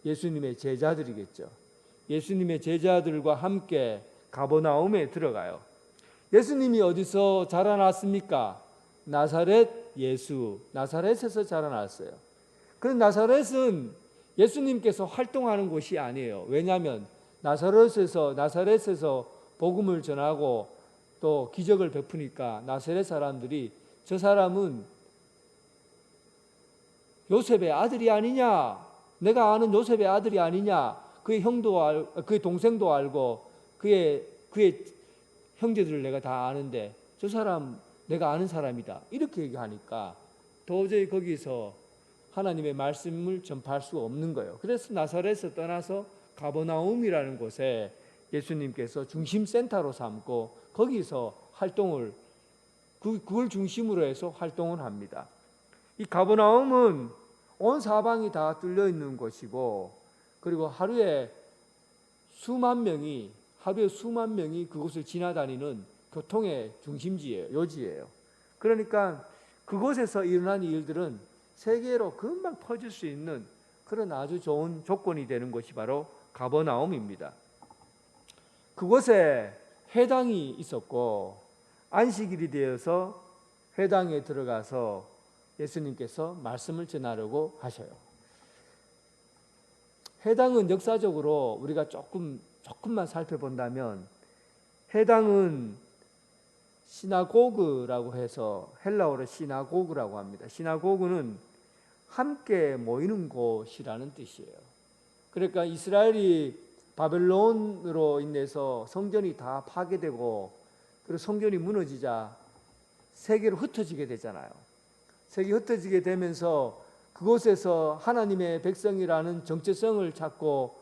예수님의 제자들이겠죠. 예수님의 제자들과 함께 가버나움에 들어가요. 예수님이 어디서 자라났습니까? 나사렛 예수, 나사렛에서 자라났어요. 그런데 나사렛은 예수님께서 활동하는 곳이 아니에요. 왜냐하면 나사렛에서 복음을 전하고 또 기적을 베푸니까 나사렛 사람들이 저 사람은 요셉의 아들이 아니냐, 내가 아는 요셉의 아들이 아니냐, 그의 그의 동생도 알고 그의 형제들을 내가 다 아는데 저 사람 내가 아는 사람이다 이렇게 얘기하니까 도저히 거기서 하나님의 말씀을 전파할 수가 없는 거예요. 그래서 나사렛에서 떠나서 가버나움이라는 곳에 예수님께서 중심센터로 삼고 거기서 활동을 그걸 중심으로 해서 활동을 합니다. 이 가버나움은 온 사방이 다 뚫려 있는 곳이고 그리고 하루에 수만 명이 그곳을 지나다니는 교통의 중심지예요. 요지예요. 그러니까 그곳에서 일어난 일들은 세계로 금방 퍼질 수 있는 그런 아주 좋은 조건이 되는 것이 바로 가버나움입니다. 그곳에 회당이 있었고 안식일이 되어서 회당에 들어가서 예수님께서 말씀을 전하려고 하셔요. 회당은 역사적으로 우리가 조금만 살펴본다면 회당은 시나고그라고 해서 헬라어로 시나고그라고 합니다. 시나고그는 함께 모이는 곳이라는 뜻이에요. 그러니까 이스라엘이 바벨론으로 인해서 성전이 다 파괴되고 그리고 성전이 무너지자 세계로 흩어지게 되잖아요. 세계 흩어지게 되면서 그곳에서 하나님의 백성이라는 정체성을 찾고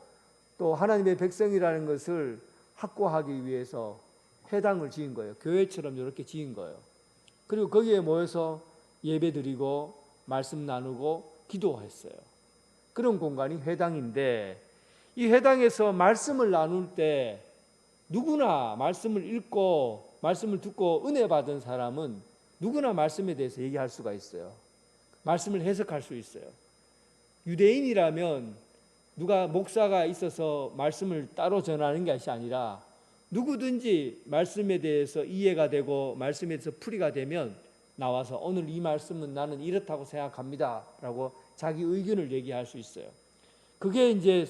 또 하나님의 백성이라는 것을 확고하기 위해서 회당을 지은 거예요. 교회처럼 이렇게 지은 거예요. 그리고 거기에 모여서 예배드리고 말씀 나누고 기도했어요. 그런 공간이 회당인데 이 회당에서 말씀을 나눌 때 누구나 말씀을 읽고 말씀을 듣고 은혜 받은 사람은 누구나 말씀에 대해서 얘기할 수가 있어요. 말씀을 해석할 수 있어요. 유대인이라면 누가 목사가 있어서 말씀을 따로 전하는 것이 아니라 누구든지 말씀에 대해서 이해가 되고 말씀에 대해서 풀이가 되면 나와서 오늘 이 말씀은 나는 이렇다고 생각합니다 라고 자기 의견을 얘기할 수 있어요. 그게 이제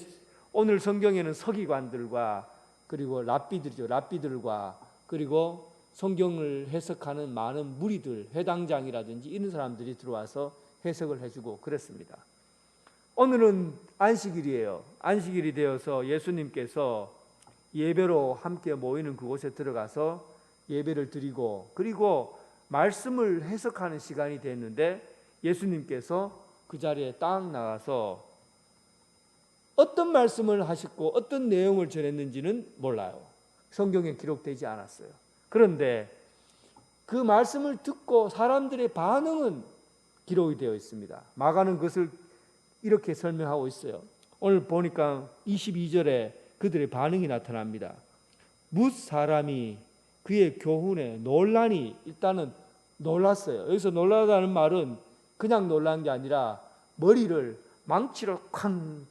오늘 성경에는 서기관들과 그리고 랍비들과 그리고 성경을 해석하는 많은 무리들, 회당장이라든지 이런 사람들이 들어와서 해석을 해주고 그랬습니다. 오늘은 안식일이에요. 안식일이 되어서 예수님께서 예배로 함께 모이는 그곳에 들어가서 예배를 드리고 그리고 말씀을 해석하는 시간이 됐는데 예수님께서 그 자리에 딱 나가서 어떤 말씀을 하셨고 어떤 내용을 전했는지는 몰라요. 성경에 기록되지 않았어요. 그런데 그 말씀을 듣고 사람들의 반응은 기록이 되어 있습니다. 마가는 그것을 이렇게 설명하고 있어요. 오늘 보니까 22절에 그들의 반응이 나타납니다. 뭇 사람이 그의 교훈에 놀라니 일단은 놀랐어요. 여기서 놀라다는 말은 그냥 놀란 게 아니라 머리를 망치로 쾅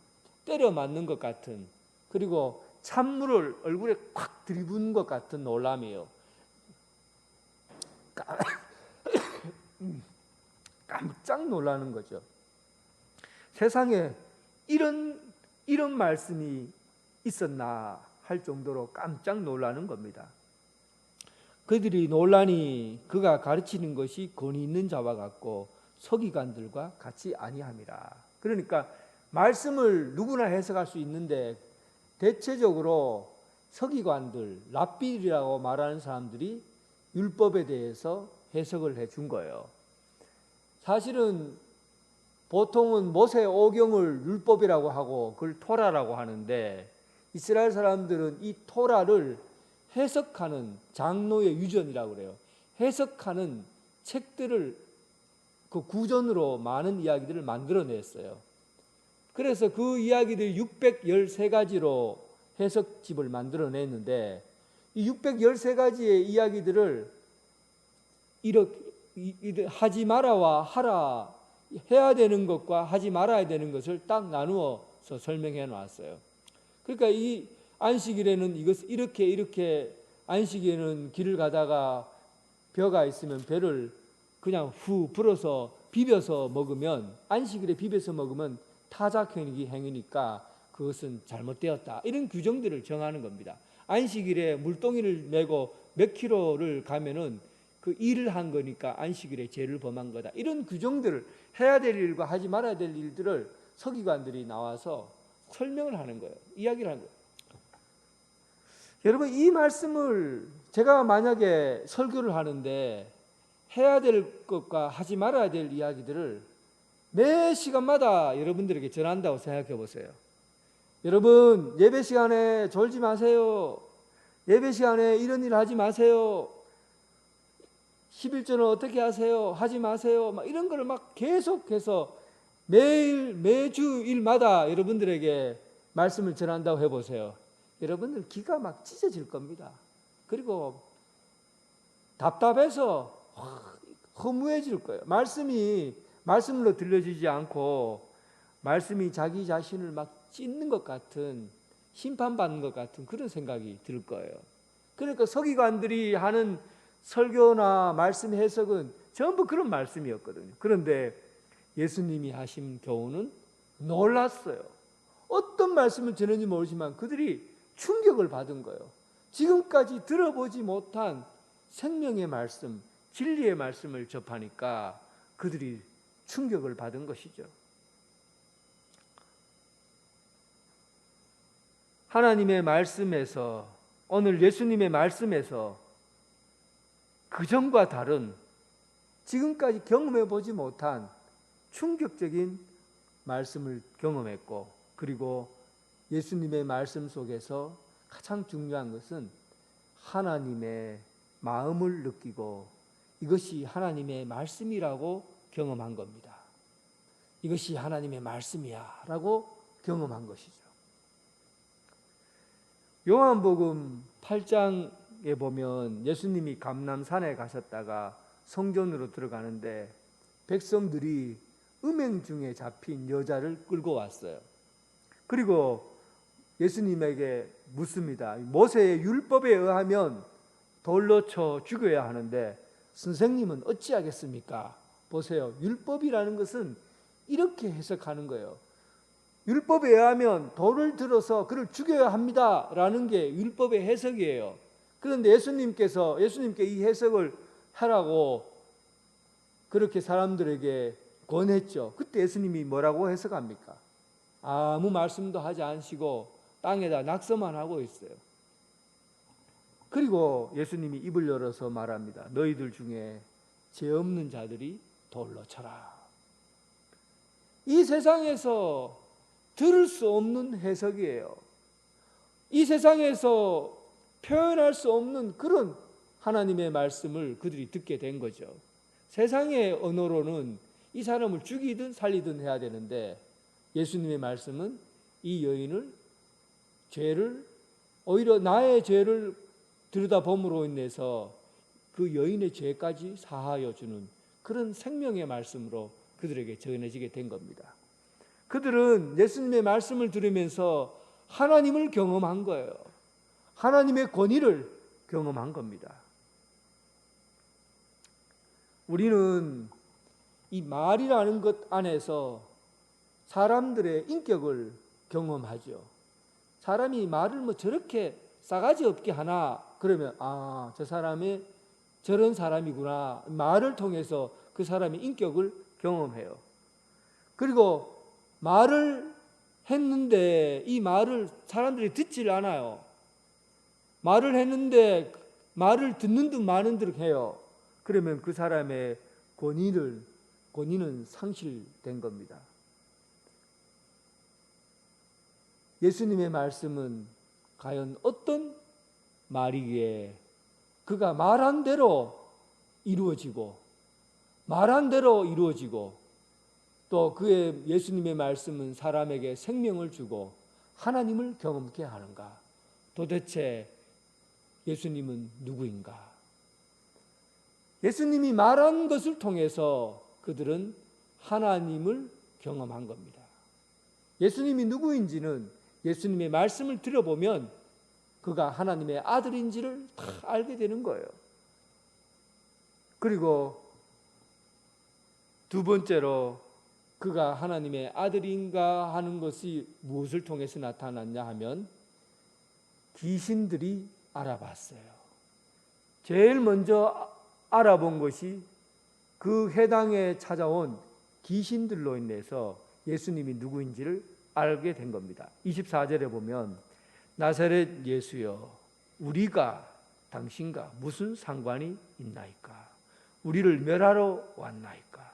때려 맞는 것 같은 그리고 찬물을 얼굴에 콱 들이부은 것 같은 놀람이에요. 깜짝 놀라는 거죠. 세상에 이런 말씀이 있었나 할 정도로 깜짝 놀라는 겁니다. 그들이 논란이 그가 가르치는 것이 권위 있는 자와 같고 서기관들과 같이 아니함이라. 그러니까 말씀을 누구나 해석할 수 있는데 대체적으로 서기관들, 랍비라고 말하는 사람들이 율법에 대해서 해석을 해준 거예요. 사실은 보통은 모세 오경을 율법이라고 하고 그걸 토라라고 하는데 이스라엘 사람들은 이 토라를 해석하는 장로의 유전이라고 그래요. 해석하는 책들을 그 구전으로 많은 이야기들을 만들어냈어요. 그래서 그 이야기들이 613가지로 해석집을 만들어냈는데 이 613가지의 이야기들을 이렇게 하지 마라와 하라, 해야 되는 것과 하지 말아야 되는 것을 딱 나누어서 설명해 놨어요. 그러니까 이 안식일에는 이렇게 안식일에는 길을 가다가 벼가 있으면 벼를 그냥 후 불어서 비벼서 먹으면, 안식일에 비벼서 먹으면 타작행위니까 그것은 잘못되었다. 이런 규정들을 정하는 겁니다. 안식일에 물동이를 메고 몇 킬로를 가면은 그 일을 한 거니까 안식일에 죄를 범한 거다. 이런 규정들을, 해야 될 일과 하지 말아야 될 일들을 서기관들이 나와서 설명을 하는 거예요. 이야기를 하는 거예요. 여러분, 이 말씀을 제가 만약에 설교를 하는데 해야 될 것과 하지 말아야 될 이야기들을 매 시간마다 여러분들에게 전한다고 생각해 보세요. 여러분, 예배 시간에 졸지 마세요. 예배 시간에 이런 일 하지 마세요. 11조는 어떻게 하세요? 하지 마세요. 막 이런 걸 막 계속해서 매주 일마다 여러분들에게 말씀을 전한다고 해보세요. 여러분들 기가 막 찢어질 겁니다. 그리고 답답해서 허무해질 거예요. 말씀으로 들려지지 않고 말씀이 자기 자신을 막 찢는 것 같은, 심판받는 것 같은 그런 생각이 들 거예요. 그러니까 서기관들이 하는 설교나 말씀 해석은 전부 그런 말씀이었거든요. 그런데 예수님이 하신 교훈은 놀랐어요. 어떤 말씀을 전했는지 모르지만 그들이 충격을 받은 거예요. 지금까지 들어보지 못한 생명의 말씀, 진리의 말씀을 접하니까 그들이 충격을 받은 것이죠. 하나님의 말씀에서, 오늘 예수님의 말씀에서 그전과 다른, 지금까지 경험해 보지 못한 충격적인 말씀을 경험했고, 그리고 예수님의 말씀 속에서 가장 중요한 것은 하나님의 마음을 느끼고 이것이 하나님의 말씀이라고 경험한 겁니다. 이것이 하나님의 말씀이야 라고 경험한 것이죠. 요한복음 8장에 보면 예수님이 감람산에 가셨다가 성전으로 들어가는데 백성들이 음행 중에 잡힌 여자를 끌고 왔어요. 그리고 예수님에게 묻습니다. 모세의 율법에 의하면 돌로 쳐 죽여야 하는데 선생님은 어찌하겠습니까? 보세요. 율법이라는 것은 이렇게 해석하는 거예요. 율법에 의하면 돌을 들어서 그를 죽여야 합니다 라는 게 율법의 해석이에요. 그런데 예수님께 이 해석을 하라고 그렇게 사람들에게 권했죠. 그때 예수님이 뭐라고 해석합니까? 아무 말씀도 하지 않으시고 땅에다 낙서만 하고 있어요. 그리고 예수님이 입을 열어서 말합니다. 너희들 중에 죄 없는 자들이 돌로 쳐라. 이 세상에서 들을 수 없는 해석이에요. 이 세상에서 표현할 수 없는 그런 하나님의 말씀을 그들이 듣게 된 거죠. 세상의 언어로는 이 사람을 죽이든 살리든 해야 되는데 예수님의 말씀은 이 여인을, 오히려 나의 죄를 들여다봄으로 인해서 그 여인의 죄까지 사하여 주는 그런 생명의 말씀으로 그들에게 전해지게 된 겁니다. 그들은 예수님의 말씀을 들으면서 하나님을 경험한 거예요. 하나님의 권위를 경험한 겁니다. 우리는 이 말이라는 것 안에서 사람들의 인격을 경험하죠. 사람이 말을 뭐 저렇게 싸가지 없게 하나 그러면 저 사람이 저런 사람이구나. 말을 통해서 그 사람의 인격을 경험해요. 그리고 말을 했는데 이 말을 사람들이 듣질 않아요. 말을 했는데 말을 듣는 듯 마는 듯 해요. 그러면 그 사람의 권위는 상실된 겁니다. 예수님의 말씀은 과연 어떤 말이기에 그가 말한 대로 이루어지고 또 그의 예수님의 말씀은 사람에게 생명을 주고 하나님을 경험케 하는가? 도대체 예수님은 누구인가? 예수님이 말한 것을 통해서 그들은 하나님을 경험한 겁니다. 예수님이 누구인지는 예수님의 말씀을 들어보면 그가 하나님의 아들인지를 다 알게 되는 거예요. 그리고 두 번째로 그가 하나님의 아들인가 하는 것이 무엇을 통해서 나타났냐 하면 귀신들이 알아봤어요. 제일 먼저 알아본 것이 그 회당에 찾아온 귀신들로 인해서 예수님이 누구인지를 알게 된 겁니다. 24절에 보면 나사렛 예수여 우리가 당신과 무슨 상관이 있나이까? 우리를 멸하러 왔나이까?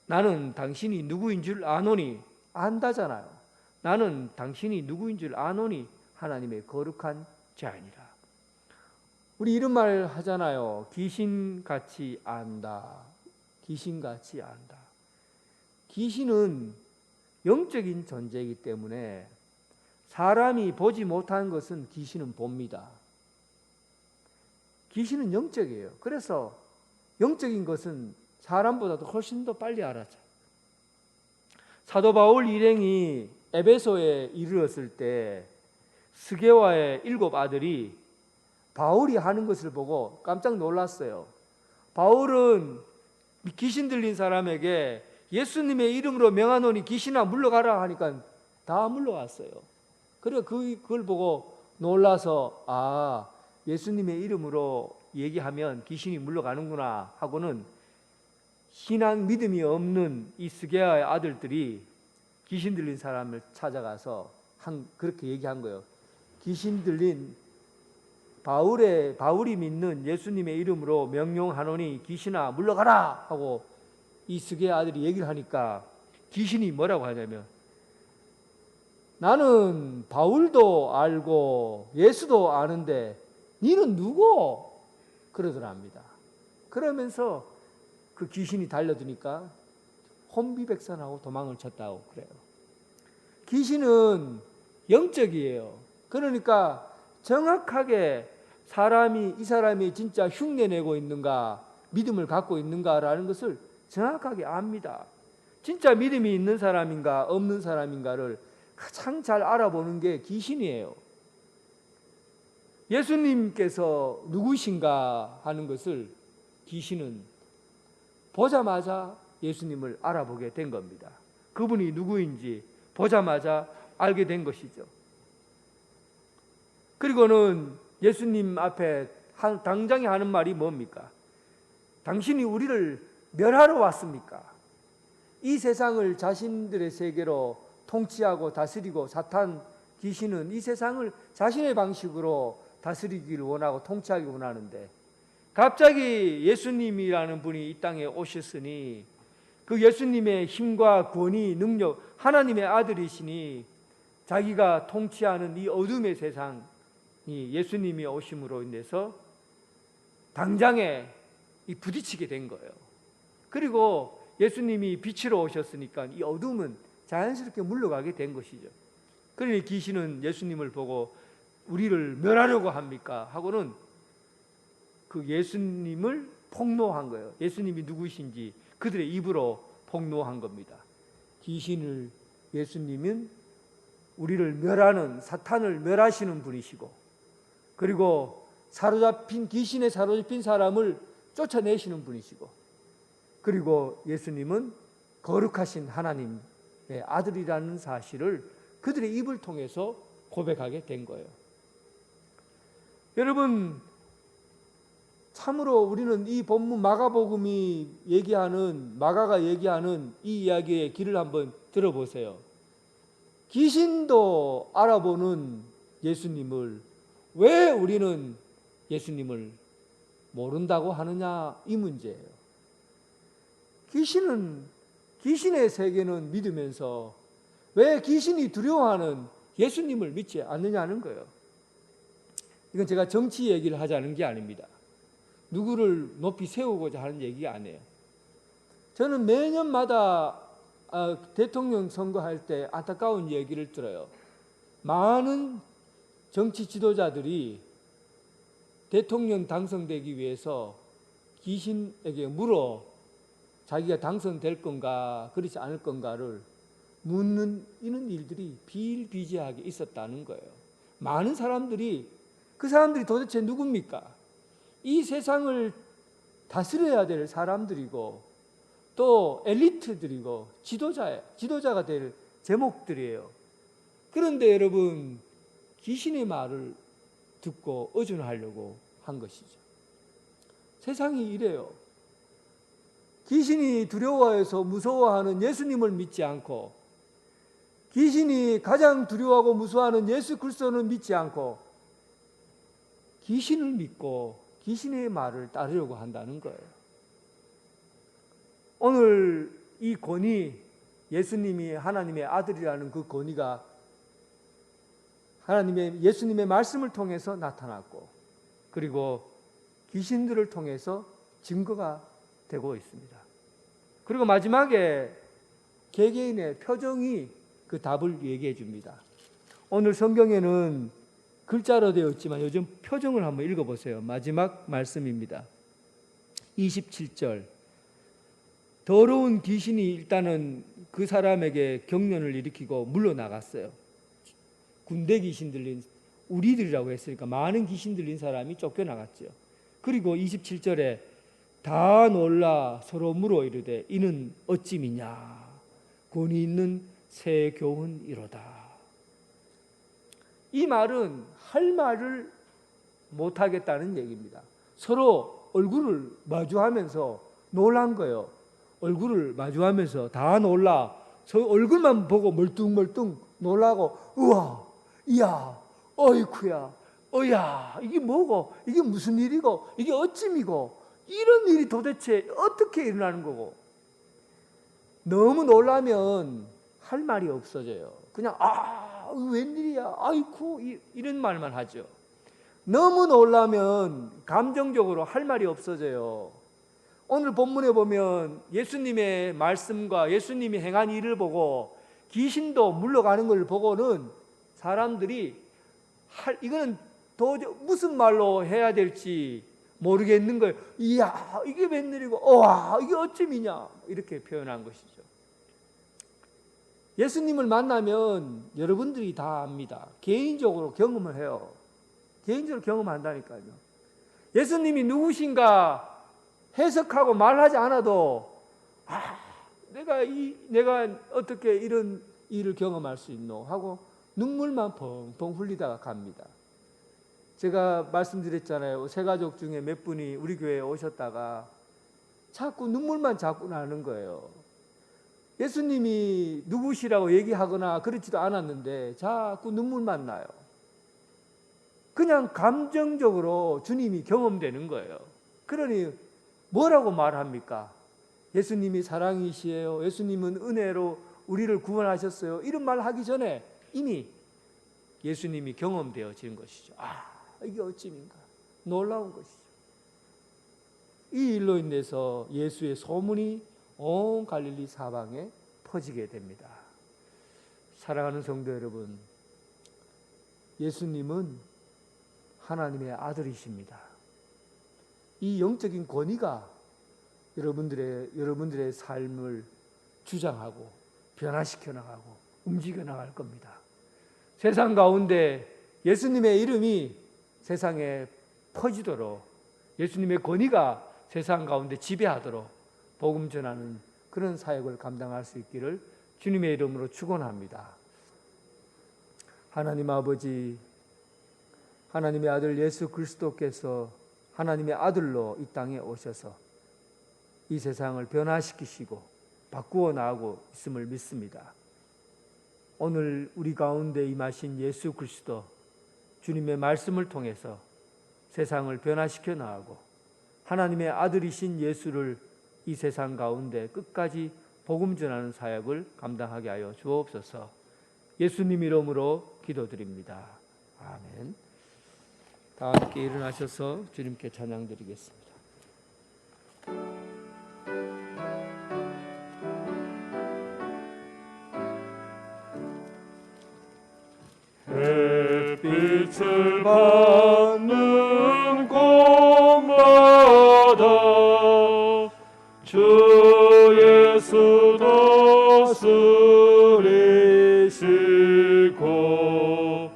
나는 당신이 누구인 줄 아노니 안다잖아요. 나는 당신이 누구인 줄 아노니 하나님의 거룩한 자이니라. 우리 이런 말 하잖아요. 귀신같이 안다. 귀신같이 안다. 귀신은 영적인 존재이기 때문에 사람이 보지 못한 것은 귀신은 봅니다. 귀신은 영적이에요. 그래서 영적인 것은 사람보다도 훨씬 더 빨리 알아요. 사도 바울 일행이 에베소에 이르렀을 때 스게와의 7 아들이 바울이 하는 것을 보고 깜짝 놀랐어요. 바울은 귀신 들린 사람에게 예수님의 이름으로 명하노니 귀신아 물러가라 하니까 다 물러갔어요. 그래 그걸 보고 놀라서 예수님의 이름으로 얘기하면 귀신이 물러가는구나 하고는 신앙 믿음이 없는 이 스게아의 아들들이 귀신 들린 사람을 찾아가서 그렇게 얘기한 거예요. 귀신 들린 바울이 믿는 예수님의 이름으로 명령하노니 귀신아 물러가라 하고 이 스게아 아들이 얘기를 하니까 귀신이 뭐라고 하냐면 나는 바울도 알고 예수도 아는데 너는 누구? 그러더랍니다. 그러면서 그 귀신이 달려드니까 혼비백산하고 도망을 쳤다고 그래요. 귀신은 영적이에요. 그러니까 정확하게 이 사람이 진짜 흉내내고 있는가, 믿음을 갖고 있는가라는 것을 정확하게 압니다. 진짜 믿음이 있는 사람인가, 없는 사람인가를 가장 잘 알아보는 게 귀신이에요. 예수님께서 누구신가 하는 것을 귀신은 보자마자 예수님을 알아보게 된 겁니다. 그분이 누구인지 보자마자 알게 된 것이죠. 그리고는 예수님 앞에 당장에 하는 말이 뭡니까? 당신이 우리를 멸하러 왔습니까? 이 세상을 자신들의 세계로 통치하고 다스리고 사탄 귀신은 이 세상을 자신의 방식으로 다스리기를 원하고 통치하기 원하는데 갑자기 예수님이라는 분이 이 땅에 오셨으니 그 예수님의 힘과 권위, 능력, 하나님의 아들이시니 자기가 통치하는 이 어둠의 세상이 예수님이 오심으로 인해서 당장에 부딪히게 된 거예요. 그리고 예수님이 빛으로 오셨으니까 이 어둠은 자연스럽게 물러가게 된 것이죠. 그러니 귀신은 예수님을 보고 우리를 멸하려고 합니까? 하고는 그 예수님을 폭로한 거예요. 예수님이 누구신지 그들의 입으로 폭로한 겁니다. 예수님은 우리를 멸하는 사탄을 멸하시는 분이시고 그리고 귀신에 사로잡힌 사람을 쫓아내시는 분이시고 그리고 예수님은 거룩하신 하나님 아들이라는 사실을 그들의 입을 통해서 고백하게 된 거예요. 여러분, 참으로 우리는 이 본문 마가가 얘기하는 이 이야기의 길을 한번 들어보세요. 귀신도 알아보는 예수님을 왜 우리는 예수님을 모른다고 하느냐, 이 문제예요. 귀신의 세계는 믿으면서 왜 귀신이 두려워하는 예수님을 믿지 않느냐는 거예요. 이건 제가 정치 얘기를 하자는 게 아닙니다. 누구를 높이 세우고자 하는 얘기가 아니에요. 저는 매년마다 대통령 선거할 때 안타까운 얘기를 들어요. 많은 정치 지도자들이 대통령 당선되기 위해서 귀신에게 물어 자기가 당선될 건가 그렇지 않을 건가를 묻는 이런 일들이 비일비재하게 있었다는 거예요. 많은 사람들이, 그 사람들이 도대체 누굽니까? 이 세상을 다스려야 될 사람들이고 또 엘리트들이고 지도자가 될 제목들이에요. 그런데 여러분, 귀신의 말을 듣고 의존하려고 한 것이죠. 세상이 이래요. 귀신이 두려워해서 무서워하는 예수님을 믿지 않고, 귀신이 가장 두려워하고 무서워하는 예수 그리스도를 믿지 않고 귀신을 믿고 귀신의 말을 따르려고 한다는 거예요. 오늘 이 권위, 예수님이 하나님의 아들이라는 그 권위가 예수님의 말씀을 통해서 나타났고, 그리고 귀신들을 통해서 증거가 되고 있습니다. 그리고 마지막에 개개인의 표정이 그 답을 얘기해 줍니다. 오늘 성경에는 글자로 되어 있지만 요즘 표정을 한번 읽어보세요. 마지막 말씀입니다. 27절. 더러운 귀신이 일단은 그 사람에게 경련을 일으키고 물러나갔어요. 군대 귀신 들린, 우리들이라고 했으니까 많은 귀신 들린 사람이 쫓겨나갔죠. 그리고 27절에 다 놀라 서로 물어 이르되 이는 어찌미냐, 권위 있는 새 교훈이로다. 이 말은 할 말을 못하겠다는 얘기입니다. 서로 얼굴을 마주하면서 놀란 거예요. 얼굴을 마주하면서 다 놀라, 저 얼굴만 보고 멀뚱멀뚱 놀라고, 우와, 이야, 어이쿠야, 어야, 이게 뭐고, 이게 무슨 일이고, 이게 어찜이고, 이런 일이 도대체 어떻게 일어나는 거고. 너무 놀라면 할 말이 없어져요. 그냥 웬일이야, 아이쿠, 이런 말만 하죠. 너무 놀라면 감정적으로 할 말이 없어져요. 오늘 본문에 보면 예수님의 말씀과 예수님이 행한 일을 보고 귀신도 물러가는 걸 보고는 사람들이 이거는 도저히 무슨 말로 해야 될지 모르겠는 거예요. 이야, 이게 웬일이고, 와, 이게 어쩜이냐, 이렇게 표현한 것이죠. 예수님을 만나면 여러분들이 다 압니다. 개인적으로 경험을 해요. 개인적으로 경험한다니까요. 예수님이 누구신가 해석하고 말하지 않아도 내가 어떻게 이런 일을 경험할 수 있노 하고 눈물만 펑펑 흘리다가 갑니다. 제가 말씀드렸잖아요. 세 가족 중에 몇 분이 우리 교회에 오셨다가 자꾸 눈물만 자꾸 나는 거예요. 예수님이 누구시라고 얘기하거나 그렇지도 않았는데 자꾸 눈물만 나요. 그냥 감정적으로 주님이 경험되는 거예요. 그러니 뭐라고 말합니까? 예수님이 사랑이시에요. 예수님은 은혜로 우리를 구원하셨어요. 이런 말 하기 전에 이미 예수님이 경험되어진 것이죠. 이게 어찌인가 놀라운 것이죠. 이 일로 인해서 예수의 소문이 온 갈릴리 사방에 퍼지게 됩니다. 사랑하는 성도 여러분, 예수님은 하나님의 아들이십니다. 이 영적인 권위가 여러분들의 삶을 주장하고 변화시켜 나가고 움직여 나갈 겁니다. 세상 가운데 예수님의 이름이 세상에 퍼지도록, 예수님의 권위가 세상 가운데 지배하도록 복음 전하는 그런 사역을 감당할 수 있기를 주님의 이름으로 축원합니다. 하나님 아버지, 하나님의 아들 예수 그리스도께서 하나님의 아들로 이 땅에 오셔서 이 세상을 변화시키시고 바꾸어 나가고 있음을 믿습니다. 오늘 우리 가운데 임하신 예수 그리스도, 주님의 말씀을 통해서 세상을 변화시켜 나가고 하나님의 아들이신 예수를 이 세상 가운데 끝까지 복음 전하는 사역을 감당하게 하여 주옵소서. 예수님 이름으로 기도드립니다. 아멘. 다 함께 일어나셔서 주님께 찬양 드리겠습니다. 햇빛을 받는 곳마다 주 예수 다스리시고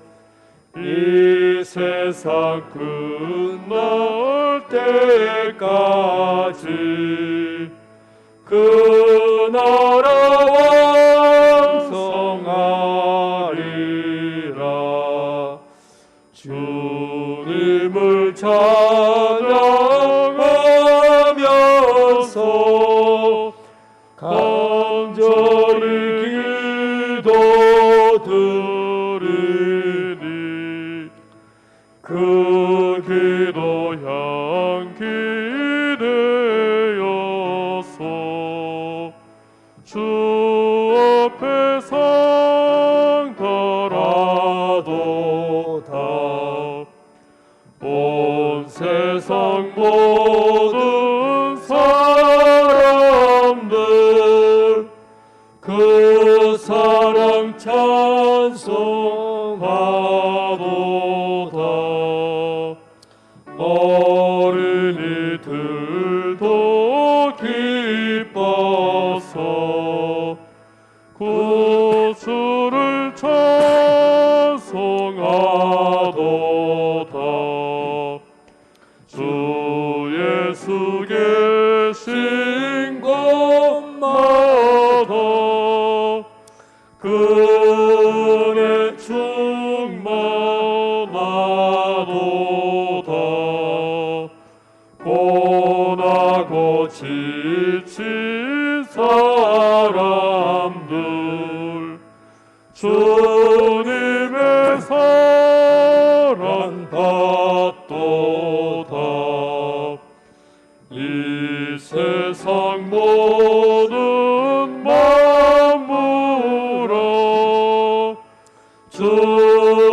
이 세상 끝날 때까지 그 나라 완성하리라. 주님을 찬양하면서 간절히 기도드리니 그 기도 향기 되어서 주 앞에 상달하도다. 온 세상 모든 사람들 그 사랑 찬송하도다. 어린이들도 기뻐서 구주를 찬송하도다. 주 예수 계신 곳마다 그 은혜 충만하도다. 고나고 지친 사람들 주님의 사랑 받도다. 이 세상 모든 만물아 주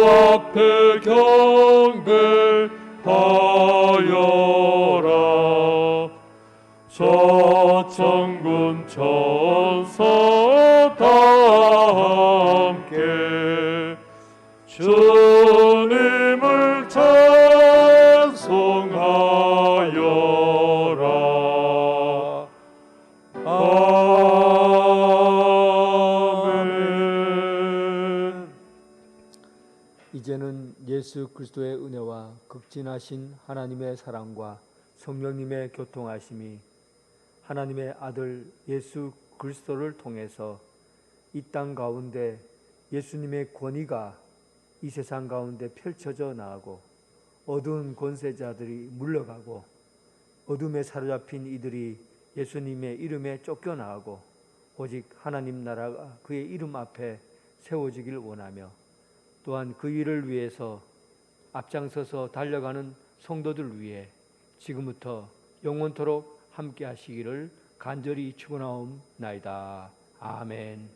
앞에 경배하여라. 저천군 천사 다 함께 주님을 찬송하여라. 아멘. 이제는 예수 그리스도의 은혜와 극진하신 하나님의 사랑과 성령님의 교통하심이 하나님의 아들 예수 그리스도를 통해서 이 땅 가운데 예수님의 권위가 이 세상 가운데 펼쳐져 나가고 어두운 권세자들이 물러가고 어둠에 사로잡힌 이들이 예수님의 이름에 쫓겨나가고 오직 하나님 나라가 그의 이름 앞에 세워지길 원하며 또한 그 일을 위해서 앞장서서 달려가는 성도들 위해 지금부터 영원토록 함께 하시기를 간절히 축원하옵나이다. 아멘.